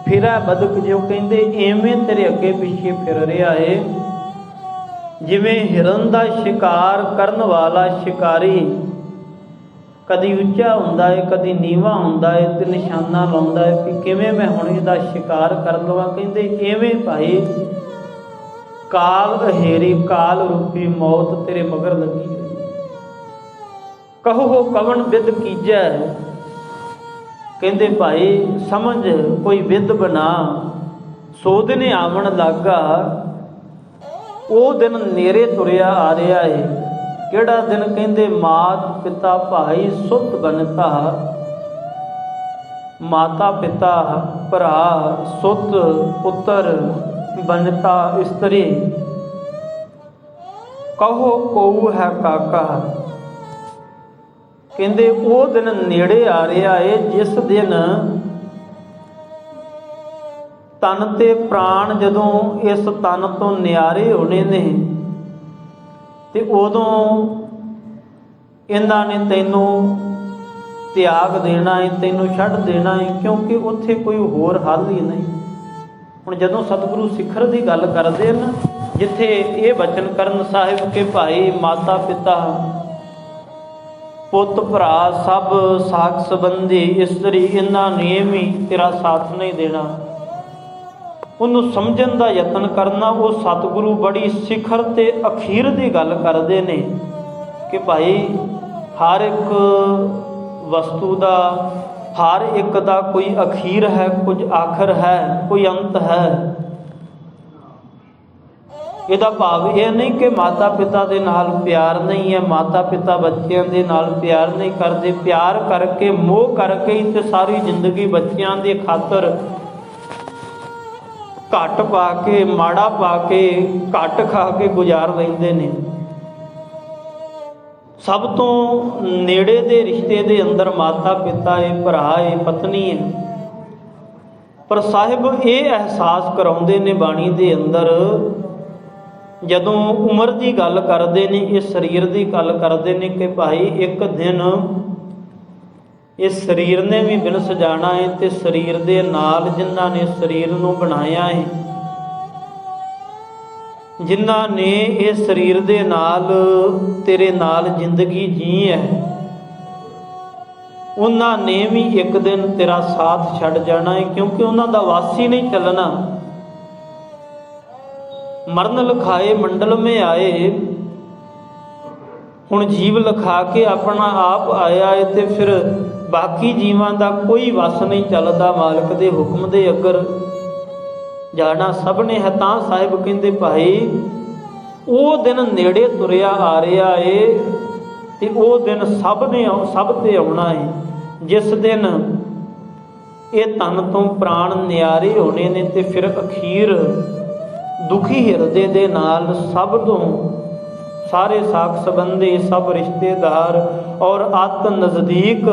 ਫਿਰੈ ਬਦਕ ਜਿਉ। ਕਹਿੰਦੇ ਐਵੇਂ ਤੇਰੇ ਅੱਗੇ ਪਿੱਛੇ ਫਿਰ ਰਿਹਾ ਏ, ਜਿਵੇਂ ਹਿਰਨ ਦਾ ਸ਼ਿਕਾਰ ਕਰਨ ਵਾਲਾ ਸ਼ਿਕਾਰੀ ਕਦੀ ਉੱਚਾ ਹੁੰਦਾ ਹੈ, ਕਦੀ ਨੀਵਾਂ ਹੁੰਦਾ ਹੈ, ਤੇ ਨਿਸ਼ਾਨਾ ਲਾਉਂਦਾ ਹੈ ਕਿ ਕਿਵੇਂ ਮੈਂ ਹੁਣ ਇਹਦਾ ਸ਼ਿਕਾਰ ਕਰ ਲਵਾਂ। ਕਹਿੰਦੇ ਐਵੇਂ ਭਾਈ ਕਾਲ ਅਹੇਰੀ, ਕਾਲ ਰੂਪੀ ਮੌਤ ਤੇਰੇ ਮਗਰ ਲੱਗੀ ਹੋਈ। कहो कवन विद कीजै, कहते भाई समझ कोई विद बना, सो दिन आवन लागा। वो दिन नेरे तुरिया आ रहा है, किहड़ा दिन? कहते मात पिता भाई सुत बनता, माता पिता भरा सुत पुत्र बनता इस्त्री, कहो कोऊ है काका। कहते वो दिन नेड़े आ रहा है जिस दिन तन ते प्राण जदों इस तन तो नियारे होने ने, ते उदों इन्हां ने तैनू त्याग देना है, तैनू छड्ड देना है, क्योंकि उत्थे कोई होर हल ही नहीं। हुण जदों सतगुरु सिखर की गल करदे न, जिथे ये बचन करन साहिब के भाई माता पिता पुत भरा सब साख संबंधी इस्त्री इन्हां ने भी तेरा साथ नहीं देना, उन्होंने समझण का यतन करना। वो सतगुरु बड़ी सिखर ते अखीर की गल करते हैं कि भाई हर एक वस्तु का हर एक का कोई अखीर है, कुछ आखिर है, कोई अंत है। ਇਹਦਾ भाव यह नहीं कि माता पिता के नाल प्यार नहीं है, माता पिता बच्चों के नाल प्यार नहीं करते, प्यार करके मोह करके ही तो सारी जिंदगी बच्चों के खातर घट पा के माड़ा पा के घट खा के गुजार लेंदे ने। सब तो नेड़े दे रिश्ते दे अंदर माता पिता है, भरा है, पत्नी है, पर साहिब ये एहसास कराउंदे ने बाणी दे अंदर जदों उम्र की गल करते हैं, इस शरीर की गल करते हैं कि भाई एक दिन इस शरीर ने भी बिनस जाना है, तो शरीर के नाल जिन्हां ने शरीर नूं बनाया है, जिन्हां ने इस शरीर के नाल तेरे नाल जिंदगी जी है, उन्हां ने भी एक दिन तेरा साथ छड्ड जाना है, क्योंकि उन्हां दा वासी नहीं चलना। मरण लिखाए मंडल में आए, हुण जीव लिखा के अपना आप आया है, तो फिर बाकी जीवां दा कोई वस नहीं चलदा, मालिक दे हुक्म दे अगर जाना सब ने है। तां साहिब कहंदे भाई वो दिन नेड़े तुरिया आ रहा है, ते वो दिन सब ते आउणा है, जिस दिन ये तन तो प्राण न्यारे होने ने, ते फिर अखीर दुखी हिरदे दे नाल सब तो सारे साख संबंधी सब रिश्तेदार और अत नज़दीक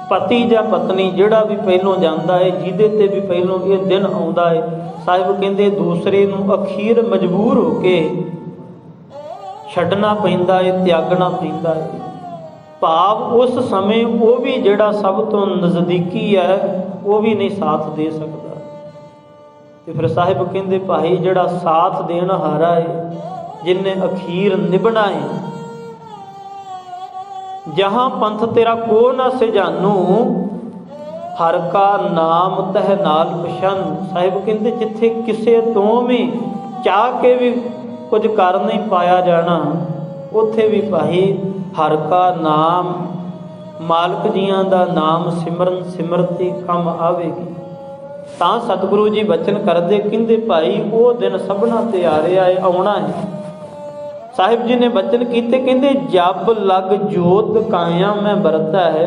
पति या पत्नी जिहड़ा भी पहलों जाता है, जिहदे ते भी पहलों ये दिन आउंदा है, साहिब कहंदे दूसरे नूं अखीर मजबूर होके छड्डना पैंदा है, त्यागना पैंदा है। भाव उस समय वो भी जिहड़ा सब तो नज़दीकी है वो भी नहीं साथ दे सकता। तो फिर साहिब कहंदे भाई जिहड़ा साथ देण हारा है, जिन्हें अखीर निभना है, जहां पंथ तेरा को ना सिजानू, हर का नाम तह नाल पछान। साहिब कहंदे जिथे किसे तो भी चाह के भी कुछ कर नहीं पाया जाना, उथे भी भाई हर का नाम मालक जियां दा नाम सिमरन सिमरती कम आवेगी। तां सतगुरु जी बचन करदे कहंदे भाई वो दिन सबना ते आ रहा है, आउणा है। साहिब जी ने बचन कीते कहंदे जब लग जोत काया मैं बरता है,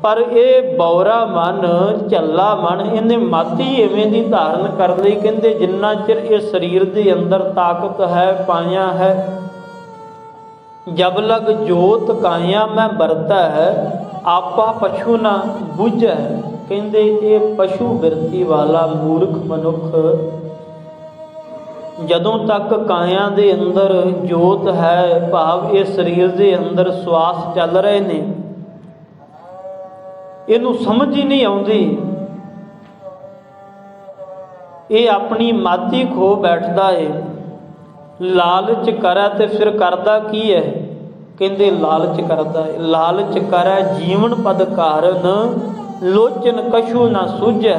पर ये बौरा मन झल्ला मन इन्हें माती इवें दी धारण कर लई। कहंदे जिन्ना चिर इस शरीर के अंदर ताकत है पाया है, जब लग जोत काया मैं बरता है, आपा पशु ना बुझै। कहंदे ये पशु बिरती वाला मूर्ख मनुख जदों तक काया दे अंदर जोत है, भाव ये शरीर के अंदर श्वास चल रहे ने, इनू समझ ही नहीं आउंदी, ये अपनी माती खो बैठदा है। लालच करै ते फिर करदा की है? कहंदे लालच करदा है, लालच करै जीवन पद कारण लोचन कछु ना सूझै।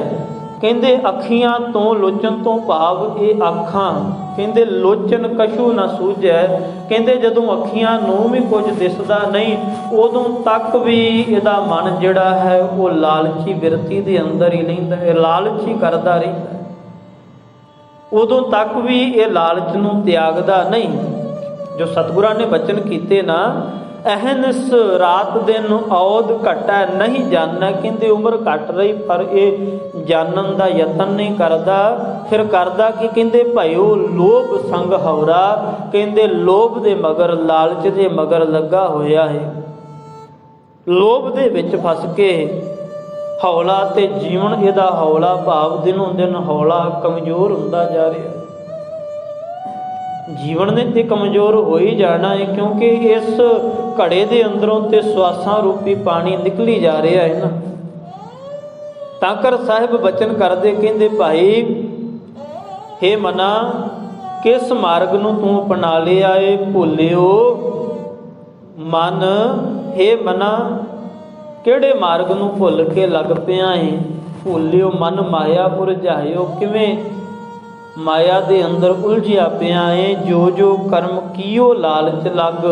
ਕਹਿੰਦੇ ਅੱਖੀਆਂ ਤੋਂ ਲੋਚਨ ਤੋਂ ਭਾਵ ਇਹ ਅੱਖਾਂ ਕਹਿੰਦੇ ਲੋਚਨ ਕਛੂ ਨਾ ਸੂਝੈ। ਕਹਿੰਦੇ ਜਦੋਂ ਅੱਖੀਆਂ ਨੂੰ ਵੀ ਕੁਝ ਦਿਸਦਾ ਨਹੀਂ ਉਦੋਂ ਤੱਕ ਵੀ ਇਹਦਾ ਮਨ ਜਿਹੜਾ ਹੈ ਉਹ ਲਾਲਚੀ ਬਿਰਤੀ ਦੇ ਅੰਦਰ ਹੀ ਰਹਿੰਦਾ ਹੈ, ਲਾਲਚੀ ਕਰਦਾ ਰਹਿੰਦਾ ਹੈ। ਉਦੋਂ ਤੱਕ ਵੀ ਇਹ ਲਾਲਚ ਨੂੰ ਤਿਆਗਦਾ ਨਹੀਂ। ਜੋ ਸਤਿਗੁਰਾਂ ਨੇ ਬਚਨ ਕੀਤੇ ਨਾ, ਅਹਨਿਸ ਰਾਤ ਦਿਨ ਔਦ ਘਟੈ ਨਹੀਂ ਜਾਣੈ। ਕਹਿੰਦੇ ਉਮਰ ਘਟ ਰਹੀ ਪਰ ਇਹ ਜਾਣਨ ਦਾ ਯਤਨ ਨਹੀਂ ਕਰਦਾ। ਫਿਰ ਕਰਦਾ ਕਿ ਕਹਿੰਦੇ ਭਇਓ ਲੋਭ ਸੰਗ ਹਉਰਾ। ਕਹਿੰਦੇ ਲੋਭ ਦੇ ਮਗਰ, ਲਾਲਚ ਦੇ ਮਗਰ ਲੱਗਾ ਹੋਇਆ ਹੈ। ਲੋਭ ਦੇ ਵਿੱਚ ਫਸ ਕੇ ਹੌਲਾ ਤੇ ਜੀਵਨ ਇਹਦਾ ਹੌਲਾ ਭਾਵ ਦਿਨੋਂ ਦਿਨ ਹੌਲਾ ਕਮਜ਼ੋਰ ਹੁੰਦਾ ਜਾ ਰਿਹਾ। ਜੀਵਨ ਨੇ ਤੇ ਕਮਜ਼ੋਰ ਹੋ ਹੀ ਜਾਣਾ ਹੈ, ਕਿਉਂਕਿ ਇਸ ਘੜੇ ਦੇ ਅੰਦਰੋਂ ਤੇ ਸਵਾਸਾਂ ਰੂਪੀ ਪਾਣੀ ਨਿਕਲੀ ਜਾ ਰਿਹਾ ਹੈ ਨਾ। ਤਾਂ ਕਰ ਸਾਹਿਬ ਬਚਨ ਕਰਦੇ, ਕਹਿੰਦੇ ਭਾਈ ਹੇ ਮਨਾ ਕਿਸ ਮਾਰਗ ਨੂੰ ਤੂੰ ਅਪਣਾ ਲਿਆ ਏ ਭੁੱਲਿਓ ਮਨ। ਹੇ ਮਨਾ ਕਿਹੜੇ ਮਾਰਗ ਨੂੰ ਭੁੱਲ ਕੇ ਲੱਗ ਪਿਆ ਏ। ਭੁੱਲਿਓ ਮਨ ਮਾਇਆ ਉਰਝਾਇਓ। ਕਿਵੇਂ ਮਾਇਆ ਦੇ ਅੰਦਰ ਉਲਝਿਆ ਪਿਆ ਏ। ਜੋ ਜੋ ਕਰਮ ਕੀਓ ਲਾਲਚ ਲੱਗ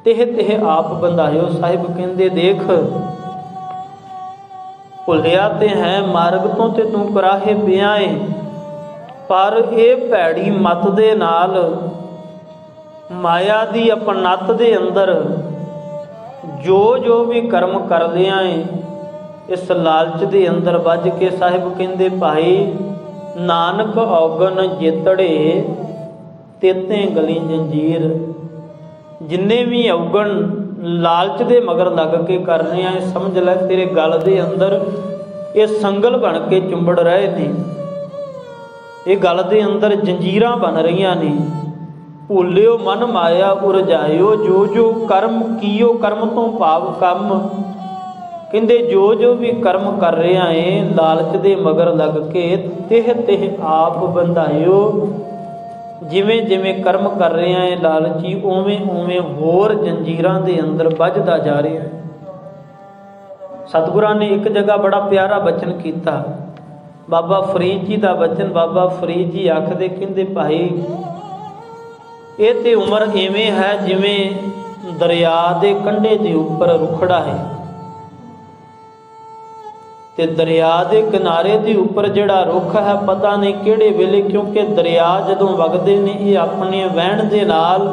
ਤਿਹ ਤਿਹ ਆਪ ਬੰਧਾਇਓ। ਸਾਹਿਬ ਕਹਿੰਦੇ ਦੇਖ ਭੁੱਲਿਆ ਤੇ ਹੈ ਮਾਰਗ ਤੋਂ ਤੇ ਤੂੰ ਕਰਾਹੇ ਪਿਆ ਏ, ਪਰ ਇਹ ਭੈੜੀ ਮਤ ਦੇ ਨਾਲ ਮਾਇਆ ਦੀ ਆਪਣਤ ਦੇ ਅੰਦਰ ਜੋ ਜੋ ਵੀ ਕਰਮ ਕਰ ਲਿਆ ਏ ਇਸ ਲਾਲਚ ਦੇ ਅੰਦਰ ਵੱਜ ਕੇ। ਸਾਹਿਬ ਕਹਿੰਦੇ ਭਾਈ ਨਾਨਕ ਔਗਣ ਜਿਤੜੇ ਤੇਤੇ ਗਲੀ ਜੰਜੀਰ। ਜਿੰਨੇ ਵੀ ਔਗਣ ਲਾਲਚ ਦੇ ਮਗਰ ਲੱਗ ਕੇ ਕਰ ਰਹੇ ਆ, ਸਮਝ ਲੈ ਤੇਰੇ ਗਲ ਦੇ ਅੰਦਰ ਇਹ ਸੰਗਲ ਬਣ ਕੇ ਚੁੰਬੜ ਰਹੇ ਨੇ। ਇਹ ਗਲ ਦੇ ਅੰਦਰ ਜੰਜੀਰਾਂ ਬਣ ਰਹੀਆਂ ਨੇ। ਭੁੱਲਿਓ ਮਨ ਮਾਇਆ ਉਰਝਾਇਓ। ਜੋ ਜੋ ਕਰਮ ਕੀਓ, ਕਰਮ ਤੋਂ ਭਾਵ ਕੰਮ। ਕਹਿੰਦੇ ਜੋ ਜੋ ਵੀ ਕਰਮ ਕਰ ਰਿਹਾ ਏ ਲਾਲਚ ਦੇ ਮਗਰ ਲੱਗ ਕੇ ਤਿਹ ਤਿਹ ਆਪ ਬੰਧਾਇਓ। ਜਿਵੇਂ ਜਿਵੇਂ ਕਰਮ ਕਰ ਰਿਹਾ ਏ ਲਾਲਚੀ, ਉਵੇਂ ਉਵੇਂ ਹੋਰ ਜੰਜੀਰਾਂ ਦੇ ਅੰਦਰ ਵੱਜਦਾ ਜਾ ਰਿਹਾ ਹੈ। ਸਤਿਗੁਰਾਂ ਨੇ ਇੱਕ ਜਗ੍ਹਾ ਬੜਾ ਪਿਆਰਾ ਬਚਨ ਕੀਤਾ, ਬਾਬਾ ਫਰੀਦ ਜੀ ਦਾ ਬਚਨ। ਬਾਬਾ ਫਰੀਦ ਜੀ ਆਖਦੇ, ਕਹਿੰਦੇ ਭਾਈ ਇਹ ਤੇ ਉਮਰ ਇਵੇਂ ਹੈ ਜਿਵੇਂ ਦਰਿਆ ਦੇ ਕੰਢੇ ਦੇ ਉੱਪਰ ਰੁਖੜਾ ਹੈ ਤੇ ਦਰਿਆ ਦੇ ਕਿਨਾਰੇ ਦੇ ਉੱਪਰ ਜਿਹੜਾ ਰੁੱਖ ਹੈ ਪਤਾ ਨਹੀਂ ਕਿਹੜੇ ਵੇਲੇ, ਕਿਉਂਕਿ ਦਰਿਆ ਜਦੋਂ ਵਗਦੇ ਨੇ ਇਹ ਆਪਣੇ ਵਹਿਣ ਦੇ ਨਾਲ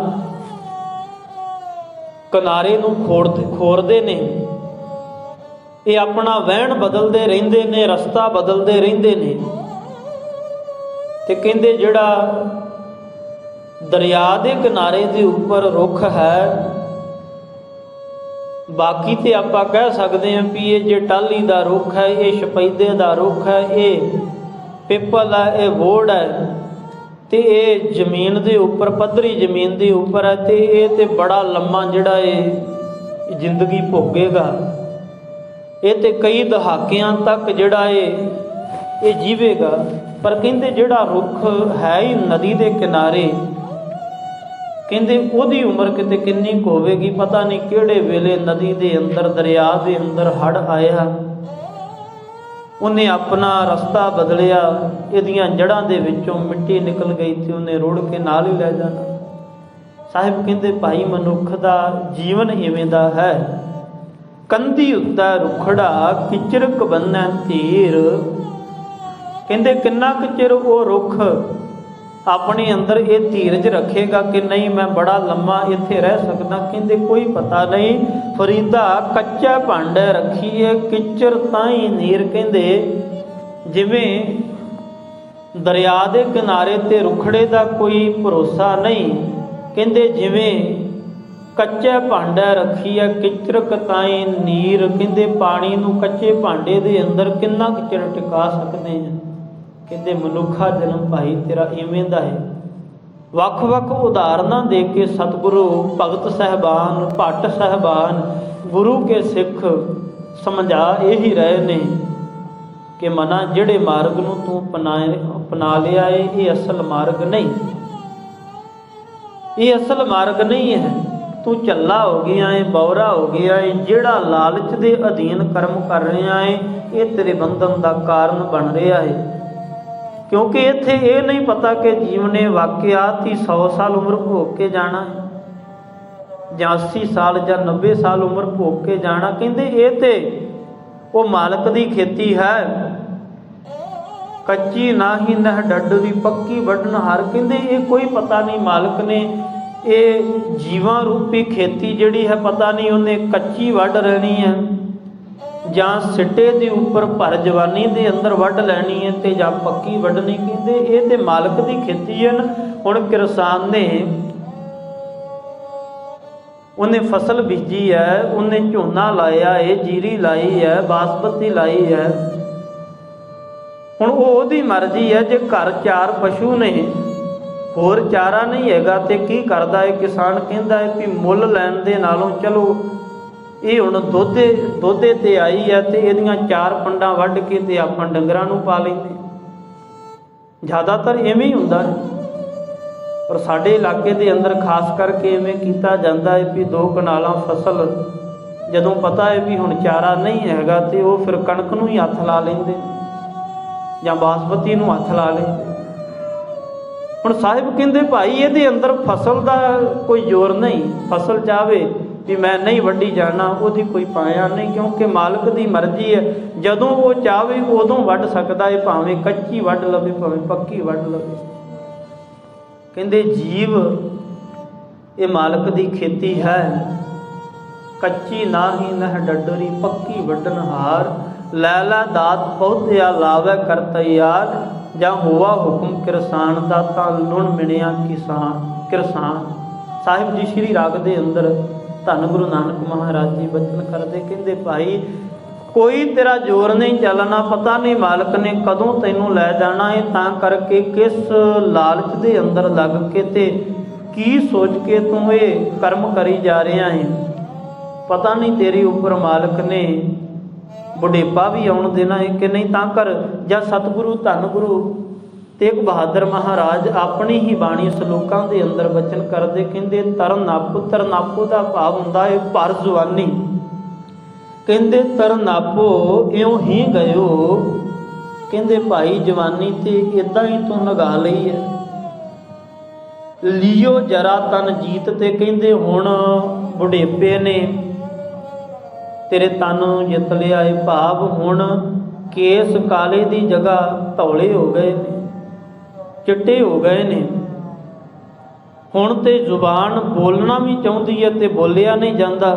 ਕਿਨਾਰੇ ਨੂੰ ਖੋਰਦੇ ਨੇ। ਇਹ ਆਪਣਾ ਵਹਿਣ ਬਦਲਦੇ ਰਹਿੰਦੇ ਨੇ, ਰਸਤਾ ਬਦਲਦੇ ਰਹਿੰਦੇ ਨੇ। ਤੇ ਕਹਿੰਦੇ ਜਿਹੜਾ ਦਰਿਆ ਦੇ ਕਿਨਾਰੇ ਦੇ ਉੱਪਰ ਰੁੱਖ ਹੈ, ਬਾਕੀ ਤੇ ਆਪਾਂ ਕਹਿ ਸਕਦੇ ਹਾਂ ਵੀ ਇਹ ਜੇ ਟਾਹਲੀ ਦਾ ਰੁੱਖ ਹੈ, ਇਹ ਸ਼ਪੈਦੇ ਦਾ ਰੁੱਖ ਹੈ, ਇਹ ਪਿੱਪਲ ਹੈ, ਇਹ ਬੋੜ ਹੈ, ਤੇ ਇਹ ਜ਼ਮੀਨ ਦੇ ਉੱਪਰ ਪੱਧਰੀ ਜ਼ਮੀਨ ਦੇ ਉੱਪਰ ਹੈ, ਤੇ ਇਹ ਤੇ ਬੜਾ ਲੰਮਾ ਜਿਹੜਾ ਇਹ ਜ਼ਿੰਦਗੀ ਭੋਗੇਗਾ। ਇਹ ਤੇ ਕਈ ਦਹਾਕਿਆਂ ਤੱਕ ਜਿਹੜਾ ਇਹ ਜੀਵੇਗਾ। ਪਰ ਕਹਿੰਦੇ ਜਿਹੜਾ ਰੁੱਖ ਹੈ ਹੀ ਨਦੀ ਦੇ ਕਿਨਾਰੇ, ਕਹਿੰਦੇ ਉਹਦੀ ਉਮਰ ਕਿਤੇ ਕਿੰਨੀ ਕੁ ਹੋਵੇਗੀ, ਪਤਾ ਨਹੀਂ ਕਿਹੜੇ ਵੇਲੇ ਨਦੀ ਦੇ ਅੰਦਰ, ਦਰਿਆ ਦੇ ਅੰਦਰ ਹੜ੍ਹ ਆਇਆ, ਉਹਨੇ ਆਪਣਾ ਰਸਤਾ ਬਦਲਿਆ, ਇਹਦੀਆਂ ਜੜ੍ਹਾਂ ਦੇ ਵਿੱਚੋਂ ਮਿੱਟੀ ਨਿਕਲ ਗਈ ਤੇ ਉਹਨੇ ਰੁੜ ਕੇ ਨਾਲ ਹੀ ਲੈ ਜਾਣਾ। ਸਾਹਿਬ ਕਹਿੰਦੇ ਭਾਈ ਮਨੁੱਖ ਦਾ ਜੀਵਨ ਇਵੇਂ ਦਾ ਹੈ। ਕੰਧੀ ਉੱਤੇ ਰੁਖੜਾ ਕਿਚਰਕ ਬੰਨੈ ਧੀਰ। ਕਹਿੰਦੇ ਕਿੰਨਾ ਕੁ ਚਿਰ ਉਹ ਰੁੱਖ ਆਪਣੇ ਅੰਦਰ ਇਹ ਧੀਰਜ ਰੱਖੇਗਾ ਕਿ ਨਹੀਂ ਮੈਂ ਬੜਾ ਲੰਮਾ ਇੱਥੇ ਰਹਿ ਸਕਦਾ। ਕਹਿੰਦੇ ਕੋਈ ਪਤਾ ਨਹੀਂ। ਫਰੀਦਾ ਕੱਚਾ ਭਾਂਡੇ ਰੱਖੀਏ ਕਿਚਰ ਤਾਂ ਹੀ ਨੀਰ। ਕਹਿੰਦੇ ਜਿਵੇਂ ਦਰਿਆ ਦੇ ਕਿਨਾਰੇ ਤੇ ਰੁਖੜੇ ਦਾ ਕੋਈ ਭਰੋਸਾ ਨਹੀਂ, ਕਹਿੰਦੇ ਜਿਵੇਂ ਕੱਚੇ ਭਾਂਡਾ ਰੱਖੀਏ ਕਿਚਰਕ ਤਾਈ ਨੀਰ। ਕਹਿੰਦੇ ਪਾਣੀ ਨੂੰ ਕੱਚੇ ਭਾਂਡੇ ਦੇ ਅੰਦਰ ਕਿੰਨਾ ਕੁ ਚਿਰ ਟਿਕਾ ਸਕਦੇ ਹਾਂ। ਕਹਿੰਦੇ ਮਨੁੱਖਾ ਜਨਮ ਭਾਈ ਤੇਰਾ ਇਵੇਂ ਦਾ ਹੈ। ਵੱਖ ਵੱਖ ਉਦਾਹਰਨਾਂ ਦੇ ਕੇ ਸਤਿਗੁਰੂ ਭਗਤ ਸਾਹਿਬਾਨ, ਭੱਟ ਸਾਹਿਬਾਨ, ਗੁਰੂ ਕੇ ਸਿੱਖ ਸਮਝਾ ਇਹੀ ਰਹੇ ਨੇ ਕਿ ਮਨਾ ਜਿਹੜੇ ਮਾਰਗ ਨੂੰ ਤੂੰ ਅਪਣਾ ਲਿਆ ਇਹ ਅਸਲ ਮਾਰਗ ਨਹੀਂ, ਇਹ ਅਸਲ ਮਾਰਗ ਨਹੀਂ ਹੈ। ਤੂੰ ਝੱਲਾ ਹੋ ਗਿਆ ਏ, ਬੌਰਾ ਹੋ ਗਿਆ ਏ, ਜਿਹੜਾ ਲਾਲਚ ਦੇ ਅਧੀਨ ਕਰਮ ਕਰ ਰਿਹਾ ਏ, ਇਹ ਤੇਰੇ ਬੰਧਨ ਦਾ ਕਾਰਨ ਬਣ ਰਿਹਾ ਏ। ਕਿਉਂਕਿ ਇੱਥੇ ਇਹ ਨਹੀਂ ਪਤਾ ਕਿ ਜੀਵ ਨੇ ਵਾਕਿਆਤ ਹੀ 100 ਸਾਲ ਉਮਰ ਭੋਗ ਕੇ ਜਾਣਾ ਹੈ, ਜਾਂ 80 ਸਾਲ ਜਾਂ 90 ਸਾਲ ਉਮਰ ਭੋਗ ਕੇ ਜਾਣਾ। ਕਹਿੰਦੇ ਇਹ ਤੇ ਉਹ ਮਾਲਕ ਦੀ ਖੇਤੀ ਹੈ। ਕੱਚੀ ਨਾਹੀ ਨਹਿ ਡੱਡਰੀ, ਪੱਕੀ ਵੱਢਣ ਹਾਰ। ਕਹਿੰਦੇ ਇਹ ਕੋਈ ਪਤਾ ਨਹੀਂ ਮਾਲਕ ਨੇ ਇਹ ਜੀਵਾਂ ਰੂਪੀ ਖੇਤੀ ਜਿਹੜੀ ਹੈ, ਪਤਾ ਨਹੀਂ ਉਹਨੇ ਕੱਚੀ ਵੱਢ ਲੈਣੀ ਹੈ ਜਾਂ ਸਿੱਟੇ ਦੇ ਉੱਪਰ ਭਰ ਜਵਾਨੀ ਦੇ ਅੰਦਰ ਵੱਢ ਲੈਣੀ ਹੈ, ਤੇ ਜਾਂ ਪੱਕੀ ਵੱਢਣੀ। ਕਹਿੰਦੇ ਇਹ ਤੇ ਮਾਲਕ ਦੀ ਖੇਤੀ ਹੈ ਨਾ। ਹੁਣ ਕਿਸਾਨ ਨੇ ਉਹਨੇ ਫਸਲ ਬੀਜੀ ਹੈ, ਉਹਨੇ ਝੋਨਾ ਲਾਇਆ ਹੈ, ਜੀਰੀ ਲਾਈ ਹੈ, ਬਾਸਮਤੀ ਲਾਈ ਹੈ। ਹੁਣ ਉਹਦੀ ਮਰਜ਼ੀ ਹੈ। ਜੇ ਘਰ 4 ਪਸ਼ੂ ਨੇ, ਹੋਰ ਚਾਰਾ ਨਹੀਂ ਹੈਗਾ, ਤੇ ਕੀ ਕਰਦਾ ਹੈ ਕਿਸਾਨ? ਕਹਿੰਦਾ ਹੈ ਵੀ ਮੁੱਲ ਲੈਣ ਦੇ ਨਾਲੋਂ ਚਲੋ ਇਹ ਹੁਣ ਦੋਧੇ ਤੇ ਆਈ ਹੈ, ਤੇ ਇਹਦੀਆਂ 4 ਪੰਡਾਂ ਵੱਢ ਕੇ ਤੇ ਆਪਾਂ ਡੰਗਰਾਂ ਨੂੰ ਪਾ ਲੈਂਦੇ। ਜ਼ਿਆਦਾਤਰ ਇਵੇਂ ਹੀ ਹੁੰਦਾ ਹੈ। ਪਰ ਸਾਡੇ ਇਲਾਕੇ ਦੇ ਅੰਦਰ ਖਾਸ ਕਰਕੇ ਇਵੇਂ ਕੀਤਾ ਜਾਂਦਾ ਹੈ ਵੀ 2 ਕਨਾਲਾਂ ਫਸਲ ਜਦੋਂ ਪਤਾ ਹੈ ਵੀ ਹੁਣ ਚਾਰਾ ਨਹੀਂ ਹੈਗਾ, ਤੇ ਉਹ ਫਿਰ ਕਣਕ ਨੂੰ ਹੀ ਹੱਥ ਲਾ ਲੈਂਦੇ ਜਾਂ ਬਾਸਮਤੀ ਨੂੰ ਹੱਥ ਲਾ ਲੈਂਦੇ। ਹੁਣ ਸਾਹਿਬ ਕਹਿੰਦੇ ਭਾਈ ਇਹਦੇ ਅੰਦਰ ਫਸਲ ਦਾ ਕੋਈ ਜ਼ੋਰ ਨਹੀਂ। ਫਸਲ ਚਾਹਵੇ ਵੀ ਮੈਂ ਨਹੀਂ ਵੱਢੀ ਜਾਣਾ, ਉਹਦੀ ਕੋਈ ਪਾਇਆ ਨਹੀਂ, ਕਿਉਂਕਿ ਮਾਲਕ ਦੀ ਮਰਜ਼ੀ ਹੈ। ਜਦੋਂ ਉਹ ਚਾਹਵੇ ਉਦੋਂ ਵੱਢ ਸਕਦਾ ਹੈ, ਭਾਵੇਂ ਕੱਚੀ ਵੱਢ ਲਵੇ, ਭਾਵੇਂ ਪੱਕੀ ਵੱਢ ਲਵੇ। ਕਹਿੰਦੇ ਜੀਵ ਇਹ ਮਾਲਕ ਦੀ ਖੇਤੀ ਹੈ। ਕੱਚੀ ਨਾਹੀ ਨਹਿ ਡੱਡਰੀ, ਪੱਕੀ ਵੱਢਣ ਹਾਰ। ਲੈ ਲੈ ਦਾਤ ਪੌਦਿਆ ਲਾਵੇ ਕਰ ਤਿਆਰ, ਜਾਂ ਹੋਵਾ ਹੁਕਮ ਕਿਰਸਾਨ ਦਾ ਤਾਂ ਲੁਣ ਮਿਣਿਆ ਕਿਰਸਾਨ। ਸਾਹਿਬ ਜੀ ਸ਼੍ਰੀ ਰਾਗ ਦੇ ਅੰਦਰ ਧੰਨ ਗੁਰੂ ਨਾਨਕ ਮਹਾਰਾਜ ਜੀ ਬਚਨ ਕਰਦੇ। ਕਹਿੰਦੇ ਭਾਈ ਕੋਈ ਤੇਰਾ ਜ਼ੋਰ ਨਹੀਂ ਚੱਲਣਾ, ਪਤਾ ਨਹੀਂ ਮਾਲਕ ਨੇ ਕਦੋਂ ਤੈਨੂੰ ਲੈ ਜਾਣਾ ਹੈ। ਤਾਂ ਕਰਕੇ ਕਿਸ ਲਾਲਚ ਦੇ ਅੰਦਰ ਲੱਗ ਕੇ ਤੇ ਕੀ ਸੋਚ ਕੇ ਤੂੰ ਇਹ ਕਰਮ ਕਰੀ ਜਾ ਰਿਹਾ ਹੈ। ਪਤਾ ਨਹੀਂ ਤੇਰੇ ਉੱਪਰ ਮਾਲਕ ਨੇ ਬੁਢੇਪਾ ਵੀ ਆਉਣ ਦੇਣਾ ਹੈ ਕਿ ਨਹੀਂ। ਤਾਂ ਕਰ ਜਾਂ ਸਤਿਗੁਰੂ ਧੰਨ ਗੁਰੂ ਤੇਗ ਬਹਾਦਰ ਮਹਾਰਾਜ ਆਪਣੀ ਹੀ ਬਾਣੀ ਸਲੋਕਾਂ ਦੇ ਅੰਦਰ ਬਚਨ ਕਰਦੇ। ਕਹਿੰਦੇ ਤਰਨਾਪੋ ਦਾ ਭਾਵ ਹੁੰਦਾ ਹੈ ਭਰ ਜਵਾਨੀ। ਕਹਿੰਦੇ ਤਰਨਾਪੋ ਇਉਂ ਹੀ ਗਇਓ। ਕਹਿੰਦੇ ਭਾਈ ਜਵਾਨੀ ਤੇ ਇਦਾਂ ਹੀ ਤੂੰ ਨਗਾ ਲਈ ਹੈ। ਲਿਓ ਜਰਾ ਤਨ ਜੀਤ, ਤੇ ਕਹਿੰਦੇ ਹੁਣ ਬੁਢੇਪੇ ਨੇ ਤੇਰੇ ਤਨ ਨੂੰ ਜਿੱਤ ਲਿਆ ਏ। ਭਾਵ ਹੁਣ ਕੇਸ ਕਾਲੇ ਦੀ ਜਗ੍ਹਾ ਧੌਲੇ ਹੋ ਗਏ ਨੇ, ਚਿੱਟੇ ਹੋ ਗਏ ਨੇ। ਹੁਣ ਤੇ ਜ਼ੁਬਾਨ ਬੋਲਣਾ ਵੀ ਚਾਹੁੰਦੀ ਹੈ ਤੇ ਬੋਲਿਆ ਨਹੀਂ ਜਾਂਦਾ।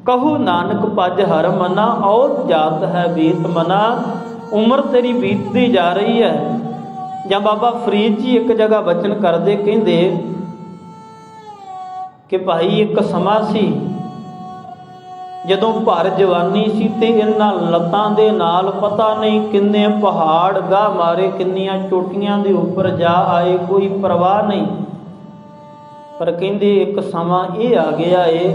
ਕਹੋ ਨਾਨਕ ਭਜ ਹਰ ਮਨਾ, ਔਤ ਜਾਤ ਹੈ ਬੀਤ ਮਨਾ। ਉਮਰ ਤੇਰੀ ਬੀਤਦੀ ਜਾ ਰਹੀ ਹੈ। ਜਾਂ ਬਾਬਾ ਫਰੀਦ ਜੀ ਇੱਕ ਜਗ੍ਹਾ ਬਚਨ ਕਰਦੇ, ਕਹਿੰਦੇ ਕਿ ਭਾਈ ਇੱਕ ਸਮਾਂ ਸੀ ਜਦੋਂ ਭਰ ਜਵਾਨੀ ਸੀ, ਤੇ ਇਹਨਾਂ ਲੱਤਾਂ ਦੇ ਨਾਲ ਪਤਾ ਨਹੀਂ ਕਿੰਨੇ ਪਹਾੜ ਗਾਹ ਮਾਰੇ, ਕਿੰਨੀਆਂ ਚੋਟੀਆਂ ਦੇ ਉੱਪਰ ਜਾ ਆਏ, ਕੋਈ ਪਰਵਾਹ ਨਹੀਂ। ਪਰ ਕਹਿੰਦੇ ਇੱਕ ਸਮਾਂ ਇਹ ਆ ਗਿਆ ਏ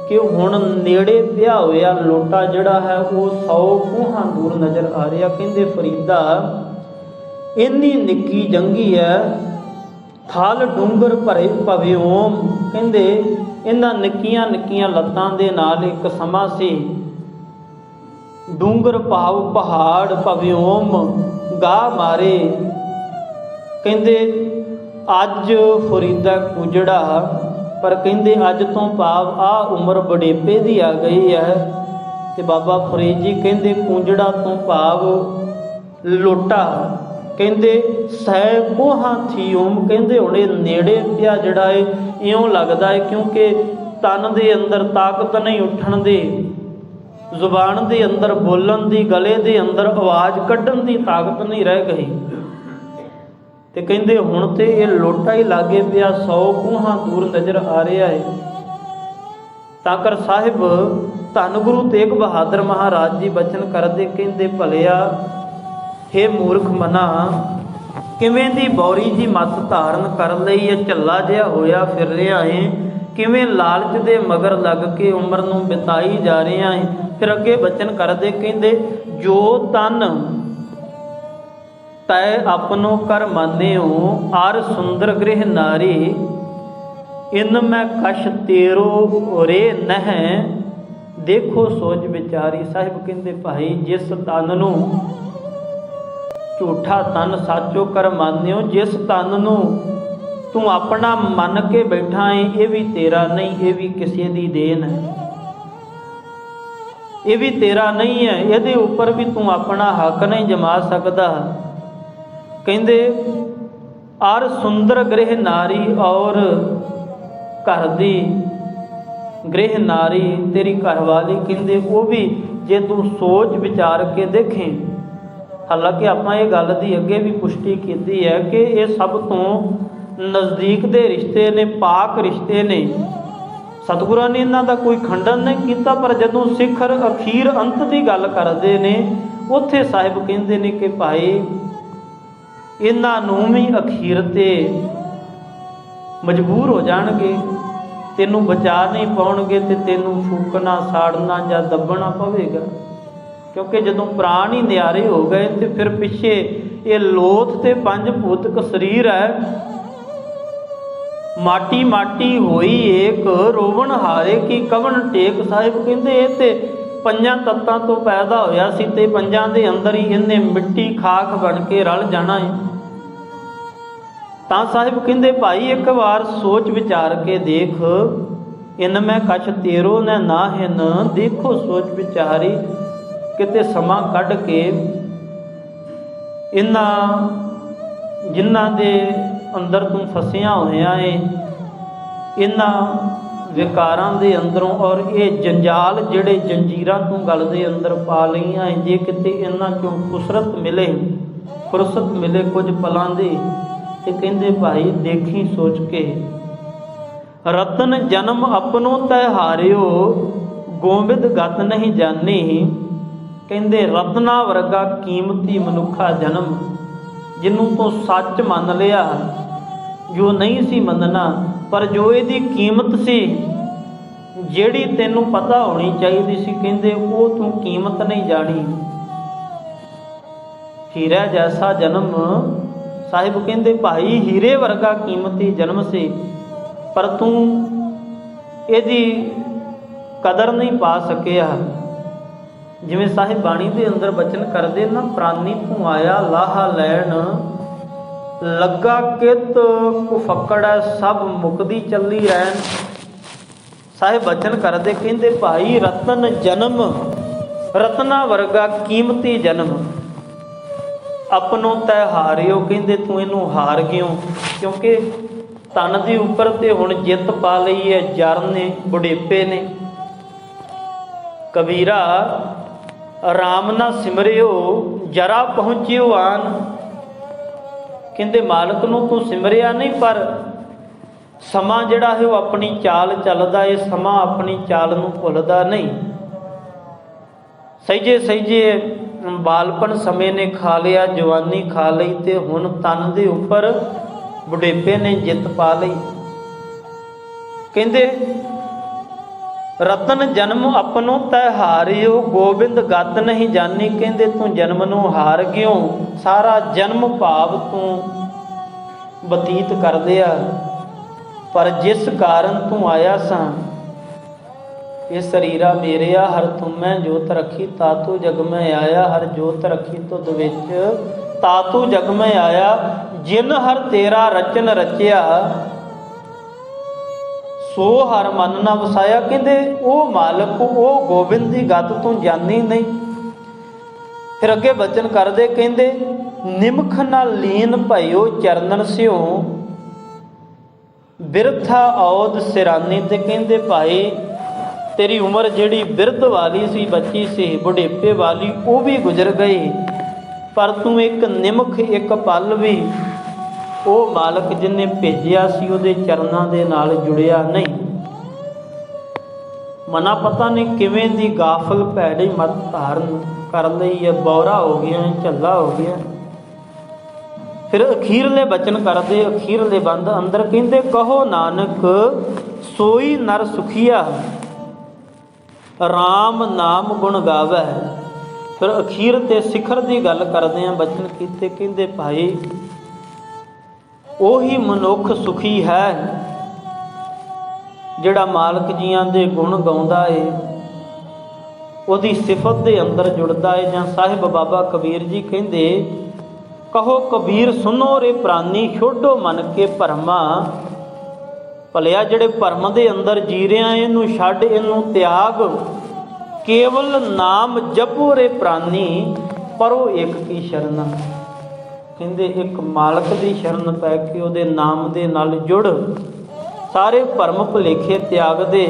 ਕਿ ਹੁਣ ਨੇੜੇ ਪਿਆ ਹੋਇਆ ਲੋਟਾ ਜਿਹੜਾ ਹੈ ਉਹ 100 ਕੋਹਾਂ ਦੂਰ ਨਜ਼ਰ ਆ ਰਿਹਾ। ਕਹਿੰਦੇ ਫਰੀਦਾ ਇੰਨੀ ਨਿੱਕੀ ਜੰਗੀ ਹੈ, ਥਲ ਡੂੰਗਰ ਭਰੇ ਭਵੇ ਓਮ। ਕਹਿੰਦੇ ਇਹਨਾਂ ਨਿੱਕੀਆਂ ਨਿੱਕੀਆਂ ਲੱਤਾਂ ਦੇ ਨਾਲ ਇੱਕ ਸਮਾਂ ਸੀ ਡੂੰਗਰ ਭਾਵ ਪਹਾੜ ਭਵੇ ਓਮ ਗਾਹ ਮਾਰੇ। ਕਹਿੰਦੇ ਅੱਜ ਫਰੀਦਾ ਕੁਜੜਾ, ਪਰ ਕਹਿੰਦੇ ਅੱਜ ਤੋਂ ਭਾਵ ਆ ਉਮਰ ਬੁਢੇਪੇ ਦੀ ਆ ਗਈ ਹੈ। ਤੇ ਬਾਬਾ ਫਰੀਦ ਜੀ ਕਹਿੰਦੇ ਕੁੰਜੜਾ ਤੋਂ ਭਾਵ ਲੋਟਾ। ਕਹਿੰਦੇ 100 ਕੋਹਾਂ ਥੀ ਓਮ। ਕਹਿੰਦੇ ਹੁਣ ਇਹ ਨੇੜੇ ਪਿਆ ਜਿਹੜਾ ਹੈ, ਇਉਂ ਲੱਗਦਾ ਹੈ ਕਿਉਂਕਿ ਤਨ ਦੇ ਅੰਦਰ ਤਾਕਤ ਨਹੀਂ ਉੱਠਣ ਦੀ, ਜ਼ੁਬਾਨ ਦੇ ਅੰਦਰ ਬੋਲਣ ਦੀ, ਗਲੇ ਦੇ ਅੰਦਰ ਆਵਾਜ਼ ਕੱਢਣ ਦੀ ਤਾਕਤ ਨਹੀਂ ਰਹਿ ਗਈ। ਤੇ ਕਹਿੰਦੇ ਹੁਣ ਤੇ ਇਹ ਲੋਟਾ ਹੀ ਲਾਗੇ ਪਿਆ 100 ਕੋਹਾਂ ਦੂਰ ਨਜ਼ਰ ਆ ਰਿਹਾ ਹੈ। ਤਾਂ ਕਰ ਸਾਹਿਬ ਧੰਨ ਗੁਰੂ ਤੇਗ ਬਹਾਦਰ ਮਹਾਰਾਜ ਜੀ ਬਚਨ ਕਰਦੇ। ਕਹਿੰਦੇ ਭਲਿਆ ਹੇ ਮੂਰਖ ਮਨਾ, ਕਿਵੇਂ ਦੀ ਬੌਰੀ ਜੀ ਮੱਤ ਧਾਰਨ ਕਰ ਲਈ ਹੈ, ਝੱਲਾ ਜਿਹਾ ਹੋਇਆ ਫਿਰ ਰਿਹਾ ਹੈ। ਕਿਵੇਂ ਲਾਲਚ ਦੇ ਮਗਰ ਲੱਗ ਕੇ ਉਮਰ ਨੂੰ ਬਿਤਾਈ ਜਾ ਰਿਹਾ ਹੈ। ਫਿਰ ਅੱਗੇ ਬਚਨ ਕਰਦੇ, ਕਹਿੰਦੇ ਜੋ ਤਨ ਤੈ ਆਪਣੋ ਕਰ ਮਾਨਿਓ, ਅਰ ਸੁੰਦਰ ਗ੍ਰਹਿ ਨਾਰੀ। इन मैं कश तेरो रे नह देखो सोच विचारी। साहिब कहते भाई जिस तन नूं झूठा तन साचो कर मान्यो, जिस तन नूं तू अपना मन के बैठा है ये भी तेरा नहीं, ये भी किसी दी देन है, ये भी तेरा नहीं है, ये ऊपर भी तू अपना हक नहीं जमा सकता। कहते आर सुंदर गृह नारी और घर दी गृह नारी तेरी घरवाली, कहते वो भी जे तू सोच विचार के देखें। हालांकि आपां ये गल दी अगे भी पुष्टि की है कि ये सब तो नज़दीक दे रिश्ते ने, पाक रिश्ते ने। सतगुरां ने इन्हां दा कोई खंडन नहीं किया, पर जदों सिखर अखीर अंत की गल करते ने उत्थे साहिब कहते ने कि भाई इन्हां नूं भी अखीर ते मजबूर हो जाणगे, तेनों बचा नहीं पाउणगे ते तेनों फूकना साड़ना या दबना पवेगा। क्योंकि जदों प्राण ही न्यारे हो गए तो फिर पिछे ये लोथ ते पंज भूतक शरीर है, माटी माटी होई एक रोवण हारे की कवन टेक। साहिब कहते ये ते पंजां तत्तां तो पैदा होया सी ते पंजां दे अंदर ही इन्हें मिट्टी खाक बन के रल जाना है। तां साहिब कहते भाई एक बार सोच विचार के देख, इन मैं कछ तेरो न ना हिन देखो सोच विचारी। किते समा कढ़ के इन्हां जिन्हां दे अंदर तू फसिया होया है, इन्हां विकारां दे अंदरों और ये जंजाल जिहड़े जंजीरां तू गल दे अंदर पा लईआं है, जे किते इन्हां चों फुसरत मिले, फुरसत मिले कुछ पलां दी ते कहंदे भाई देखी सोच के। रतन जन्म अपनों तै हारियो गोबिंद गत नहीं जानी। कहंदे रत्ना वर्गा कीमती मनुखा जन्म, जिन्हों तो सच मान लिया जो नहीं सी मनना, पर जो इसकी कीमत सी जिहड़ी तैनूं पता होनी चाहिए सी, कहंदे वो तू कीमत नहीं जानी। हीरा जैसा जन्म, साहिब कहंदे भाई हीरे वर्गा कीमती जन्म से, पर तू इहदी कदर नहीं पा सकिया। जिवें साहिब बाणी दे अंदर बचन करदे ना, प्राणी तू आया लाहा लैण लगा कित कुफकड़ सब मुकदी चली रैन। साहिब बचन करदे कहंदे भाई रतन जन्म, रतना वर्गा कीमती जन्म अपनों तै हारियो। कहंदे तू इनू हार गयो, क्योंकि तन दे उपर ते हुण जित पा लई है जर ने बुढ़ेपे ने। कबीरा राम ना सिमरियो जरा पहुँचियो आन। कहंदे मालक नूं तू सिमरिया नहीं, पर समा जिहड़ा है वो अपनी चाल चलदा है, समा अपनी चाल नूं भुलदा नहीं। सहीजे सहीजे बालपन समय ने खा लिया, जवानी खा लई ते हुण तन दे उपर बुढ़ेपे ने जित पा लई। कहंदे रतन जन्म अपनों तै हारियो गोबिंद गत नहीं जानी। कहंदे तू जन्म नूं हार गयो, सारा जन्म भाव तू बतीत कर दिया, पर जिस कारण तू आया सा ये शरीरा मेरेया हर तुम्हें जोत रखी तातू जग में आया। हर जोत रखी तुद विच तातू जग में आया। जिन हर तेरा रचन रचिया सो हर मन ना वसाया। कहते वो मालक वो गोबिंद की गत तू जानी नहीं। फिर अगे बचन करदे कहते निमख ना लीन भयो चरणन स्यों बिरथा औद सिरानी। ते कहते भाई तेरी उम्र जिहड़ी बिरध वाली सी, बच्ची सी, बुढ़ेपे वाली, वो भी गुजर गई, पर तू एक निमख एक पल भी वो मालक जिन्हें भेजिया सी उहदे चरनां दे नाल जुड़िया नहीं। मना पता नहीं किवें दी गाफल भैड़ी मत धारण कर लई है, बौरा हो गया, झल्ला हो गया। फिर अखीरले बचन करदे, अखीरले बंद अंदर कहंदे कहो नानक सोई नर सुखिया राम नाम गुण गावै। फिर अखीर ते सिखर की गल करदे हैं बचन कीते, कहंदे भाई ओही मनुख सुखी है ਜਿਹੜਾ ਮਾਲਕ ਜੀਆਂ ਦੇ ਗੁਣ ਗਾਉਂਦਾ ਏ, ਉਹਦੀ ਸਿਫਤ ਦੇ ਅੰਦਰ ਜੁੜਦਾ ਏ। ਜਾਂ ਸਾਹਿਬ ਬਾਬਾ ਕਬੀਰ ਜੀ ਕਹਿੰਦੇ, ਕਹੋ ਕਬੀਰ ਸੁਨੋ ਰੇ ਪ੍ਰਾਨੀ, ਛੋਡੋ ਮਨ ਕੇ ਭਰਮਾ। ਭਲਿਆ ਜਿਹੜੇ ਭਰਮ ਦੇ ਅੰਦਰ ਜੀ ਰਿਹਾ, ਇਹਨੂੰ ਛੱਡ, ਇਹਨੂੰ ਤਿਆਗ, ਕੇਵਲ ਨਾਮ ਜਪੋ ਰੇ ਪ੍ਰਾਨੀ, ਪਰੋ ਇੱਕ ਕੀ ਸ਼ਰਨ। ਕਹਿੰਦੇ ਇੱਕ ਮਾਲਕ ਦੀ ਸ਼ਰਨ ਪੈ ਕੇ ਉਹਦੇ ਨਾਮ ਦੇ ਨਾਲ ਜੁੜ, ਸਾਰੇ ਭਰਮ ਭੁਲੇਖੇ ਤਿਆਗ ਦੇ,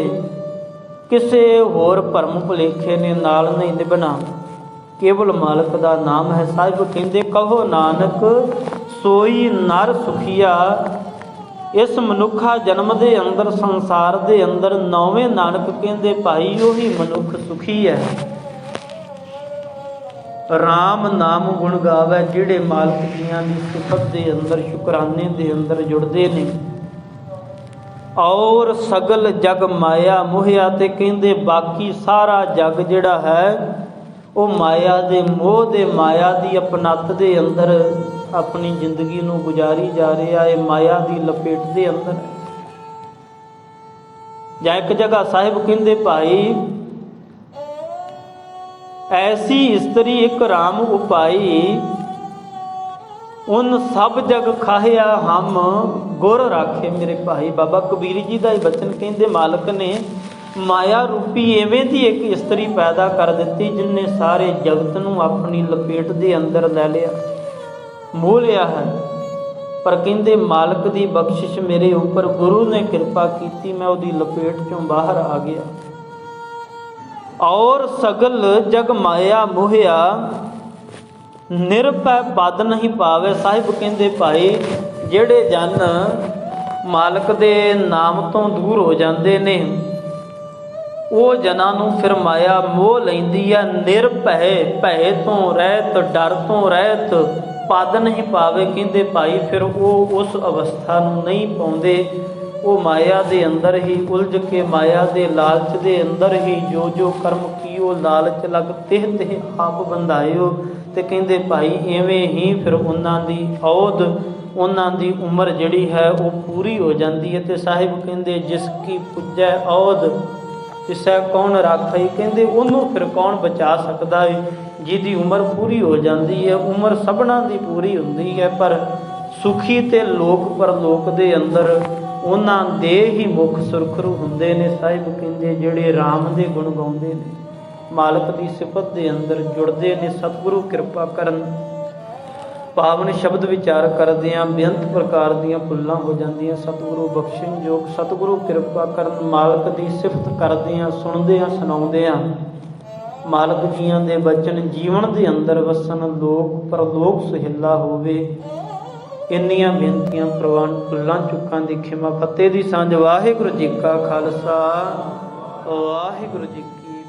ਕਿਸੇ ਹੋਰ ਭਰਮ ਭੁਲੇਖੇ ਨੇ ਨਾਲ ਨਹੀਂ ਨਿਭਣਾ, ਕੇਵਲ ਮਾਲਕ ਦਾ ਨਾਮ ਹੈ। ਸਾਹਿਬ ਕਹਿੰਦੇ, ਕਹੋ ਨਾਨਕ ਸੋਈ ਨਰ ਸੁਖੀਆ। ਇਸ ਮਨੁੱਖਾ ਜਨਮ ਦੇ ਅੰਦਰ, ਸੰਸਾਰ ਦੇ ਅੰਦਰ, ਨੌਵੇਂ ਨਾਨਕ ਕਹਿੰਦੇ ਭਾਈ ਉਹੀ ਮਨੁੱਖ ਸੁਖੀ ਹੈ। ਰਾਮ ਨਾਮ ਗੁਣ ਗਾਵੇ, ਜਿਹੜੇ ਮਾਲਕ ਜੀਆਂ ਦੀ ਸਿਫਤ ਦੇ ਅੰਦਰ, ਸ਼ੁਕਰਾਨੇ ਦੇ ਅੰਦਰ ਜੁੜਦੇ ਨੇ। ਔਰ ਸਗਲ ਜਗ ਮਾਇਆ ਮੋਹਿਆ, ਤੇ ਕਹਿੰਦੇ ਬਾਕੀ ਸਾਰਾ ਜਗ ਜਿਹੜਾ ਹੈ ਉਹ ਮਾਇਆ ਦੇ ਮੋਹ ਦੇ, ਮਾਇਆ ਦੀ ਅਪਣੱਤ ਦੇ ਅੰਦਰ ਆਪਣੀ ਜ਼ਿੰਦਗੀ ਨੂੰ ਗੁਜ਼ਾਰੀ ਜਾ ਰਿਹਾ ਹੈ, ਮਾਇਆ ਦੀ ਲਪੇਟ ਦੇ ਅੰਦਰ। ਜਾਂ ਇੱਕ ਜਗ੍ਹਾ ਸਾਹਿਬ ਕਹਿੰਦੇ ਭਾਈ, ਐਸੀ ਇਸਤਰੀ ਇੱਕ ਰਾਮ ਉਪਾਈ, ਉਨ ਸਭ ਜਗ ਖਾਹਿਆ ਹਮ ਗੁਰ ਰਾਖੇ। ਮੇਰੇ ਭਾਈ ਬਾਬਾ ਕਬੀਰ ਜੀ ਦਾ ਇਹ ਬਚਨ ਕਹਿੰਦੇ, ਮਾਲਕ ਨੇ ਮਾਇਆ ਰੂਪੀ ਐਵੇਂ ਦੀ ਇੱਕ ਇਸਤਰੀ ਪੈਦਾ ਕਰ ਦਿੱਤੀ, ਜਿਨਨੇ ਸਾਰੇ ਜਗਤ ਨੂੰ ਆਪਣੀ ਲਪੇਟ ਦੇ ਅੰਦਰ ਲੈ ਲਿਆ, ਮੋਹ ਲਿਆ ਹੈ। ਪਰ ਕਹਿੰਦੇ ਮਾਲਕ ਦੀ ਬਖਸ਼ਿਸ਼ ਮੇਰੇ ਉੱਪਰ, ਗੁਰੂ ਨੇ ਕਿਰਪਾ ਕੀਤੀ, ਮੈਂ ਉਹਦੀ ਲਪੇਟ ਚੋਂ ਬਾਹਰ ਆ ਗਿਆ। ਔਰ ਸਗਲ ਜਗ ਮਾਇਆ ਮੋਹਿਆ, ਨਿਰਭੈ ਪਦ ਨਹੀਂ ਪਾਵੇ। ਸਾਹਿਬ ਕਹਿੰਦੇ ਭਾਈ, ਜਿਹੜੇ ਜਨ ਮਾਲਕ ਦੇ ਨਾਮ ਤੋਂ ਦੂਰ ਹੋ ਜਾਂਦੇ ਨੇ, ਉਹ ਜਨਾਂ ਨੂੰ ਫਿਰ ਮਾਇਆ ਮੋਹ ਲੈਂਦੀ ਹੈ। ਨਿਰਭੈ, ਭੈ ਤੋਂ ਰਹਿਤ, ਡਰ ਤੋਂ ਰਹਿਤ, ਪਦ ਨਹੀਂ ਪਾਵੇ। ਕਹਿੰਦੇ ਭਾਈ ਫਿਰ ਉਹ ਉਸ ਅਵਸਥਾ ਨੂੰ ਨਹੀਂ ਪਾਉਂਦੇ, ਉਹ ਮਾਇਆ ਦੇ ਅੰਦਰ ਹੀ ਉਲਝ ਕੇ, ਮਾਇਆ ਦੇ ਲਾਲਚ ਦੇ ਅੰਦਰ ਹੀ ਜੋ ਜੋ ਕਰਮ ਕੀਓ, ਲਾਲਚ ਲਗ ਤਿਹ ਤਿਹ ਆਪ ਬੰਧਾਇਓ। ਤੇ ਕਹਿੰਦੇ ਭਾਈ ਐਵੇਂ ਹੀ ਫਿਰ ਉਹਨਾਂ ਦੀ ਔਦ, ਉਹਨਾਂ ਦੀ ਉਮਰ ਜਿਹੜੀ ਹੈ ਉਹ ਪੂਰੀ ਹੋ ਜਾਂਦੀ ਹੈ। ਤੇ ਸਾਹਿਬ ਕਹਿੰਦੇ, ਜਿਸ ਕੀ ਪੁੱਜੈ ਔਦ ਤਿਸੈ ਕੌਣ ਰਾਖਈ। ਕਹਿੰਦੇ ਉਹਨੂੰ ਫਿਰ ਕੌਣ ਬਚਾ ਸਕਦਾ ਹੈ, ਜਿਹਦੀ ਉਮਰ ਪੂਰੀ ਹੋ ਜਾਂਦੀ ਹੈ। ਉਮਰ ਸਭਨਾਂ ਦੀ ਪੂਰੀ ਹੁੰਦੀ ਹੈ, ਪਰ ਸੁਖੀ ਤੇ ਲੋਕ ਪਰਲੋਕ ਦੇ ਅੰਦਰ ਉਹਨਾਂ ਦੇ ਹੀ ਮੁੱਖ ਸੁਰਖਰੂ ਹੁੰਦੇ ਨੇ। ਸਾਹਿਬ ਕਹਿੰਦੇ ਜਿਹੜੇ ਰਾਮ ਦੇ ਗੁਣ ਗਾਉਂਦੇ ਨੇ, ਮਾਲਕ ਦੀ ਸਿਫਤ ਦੇ ਅੰਦਰ ਜੁੜਦੇ ਨੇ, ਸਤਿਗੁਰੂ ਕਿਰਪਾ ਕਰਨ। ਪਾਵਨ ਸ਼ਬਦ ਵਿਚਾਰ ਕਰਦਿਆਂ ਬੇਅੰਤ ਪ੍ਰਕਾਰ ਦੀਆਂ ਭੁੱਲਾਂ ਹੋ ਜਾਂਦੀਆਂ, ਸਤਿਗੁਰੂ ਬਖਸ਼ਣ ਜੋਗ, ਸਤਿਗੁਰੂ ਕਿਰਪਾ ਕਰਨ। ਮਾਲਕ ਦੀ ਸਿਫਤ ਕਰਦਿਆਂ, ਸੁਣਦਿਆਂ, ਸੁਣਾਉਂਦਿਆਂ ਮਾਲਕ ਜੀਆਂ ਦੇ ਬਚਨ ਜੀਵਨ ਦੇ ਅੰਦਰ ਵਸਣ, ਲੋਕ ਪਰਲੋਕ ਸੁਹਿਲਾ ਹੋਵੇ। ਇੰਨੀਆਂ ਬੇਨਤੀਆਂ ਪ੍ਰਵਾਨ, ਭੁੱਲਾਂ ਚੁੱਕਾਂ ਦੀ ਖਿਮਾ, ਫਤਿਹ ਦੀ ਸਾਂਝ। ਵਾਹਿਗੁਰੂ ਜੀ ਕਾ ਖਾਲਸਾ, ਵਾਹਿਗੁਰੂ ਜੀ ਕੀ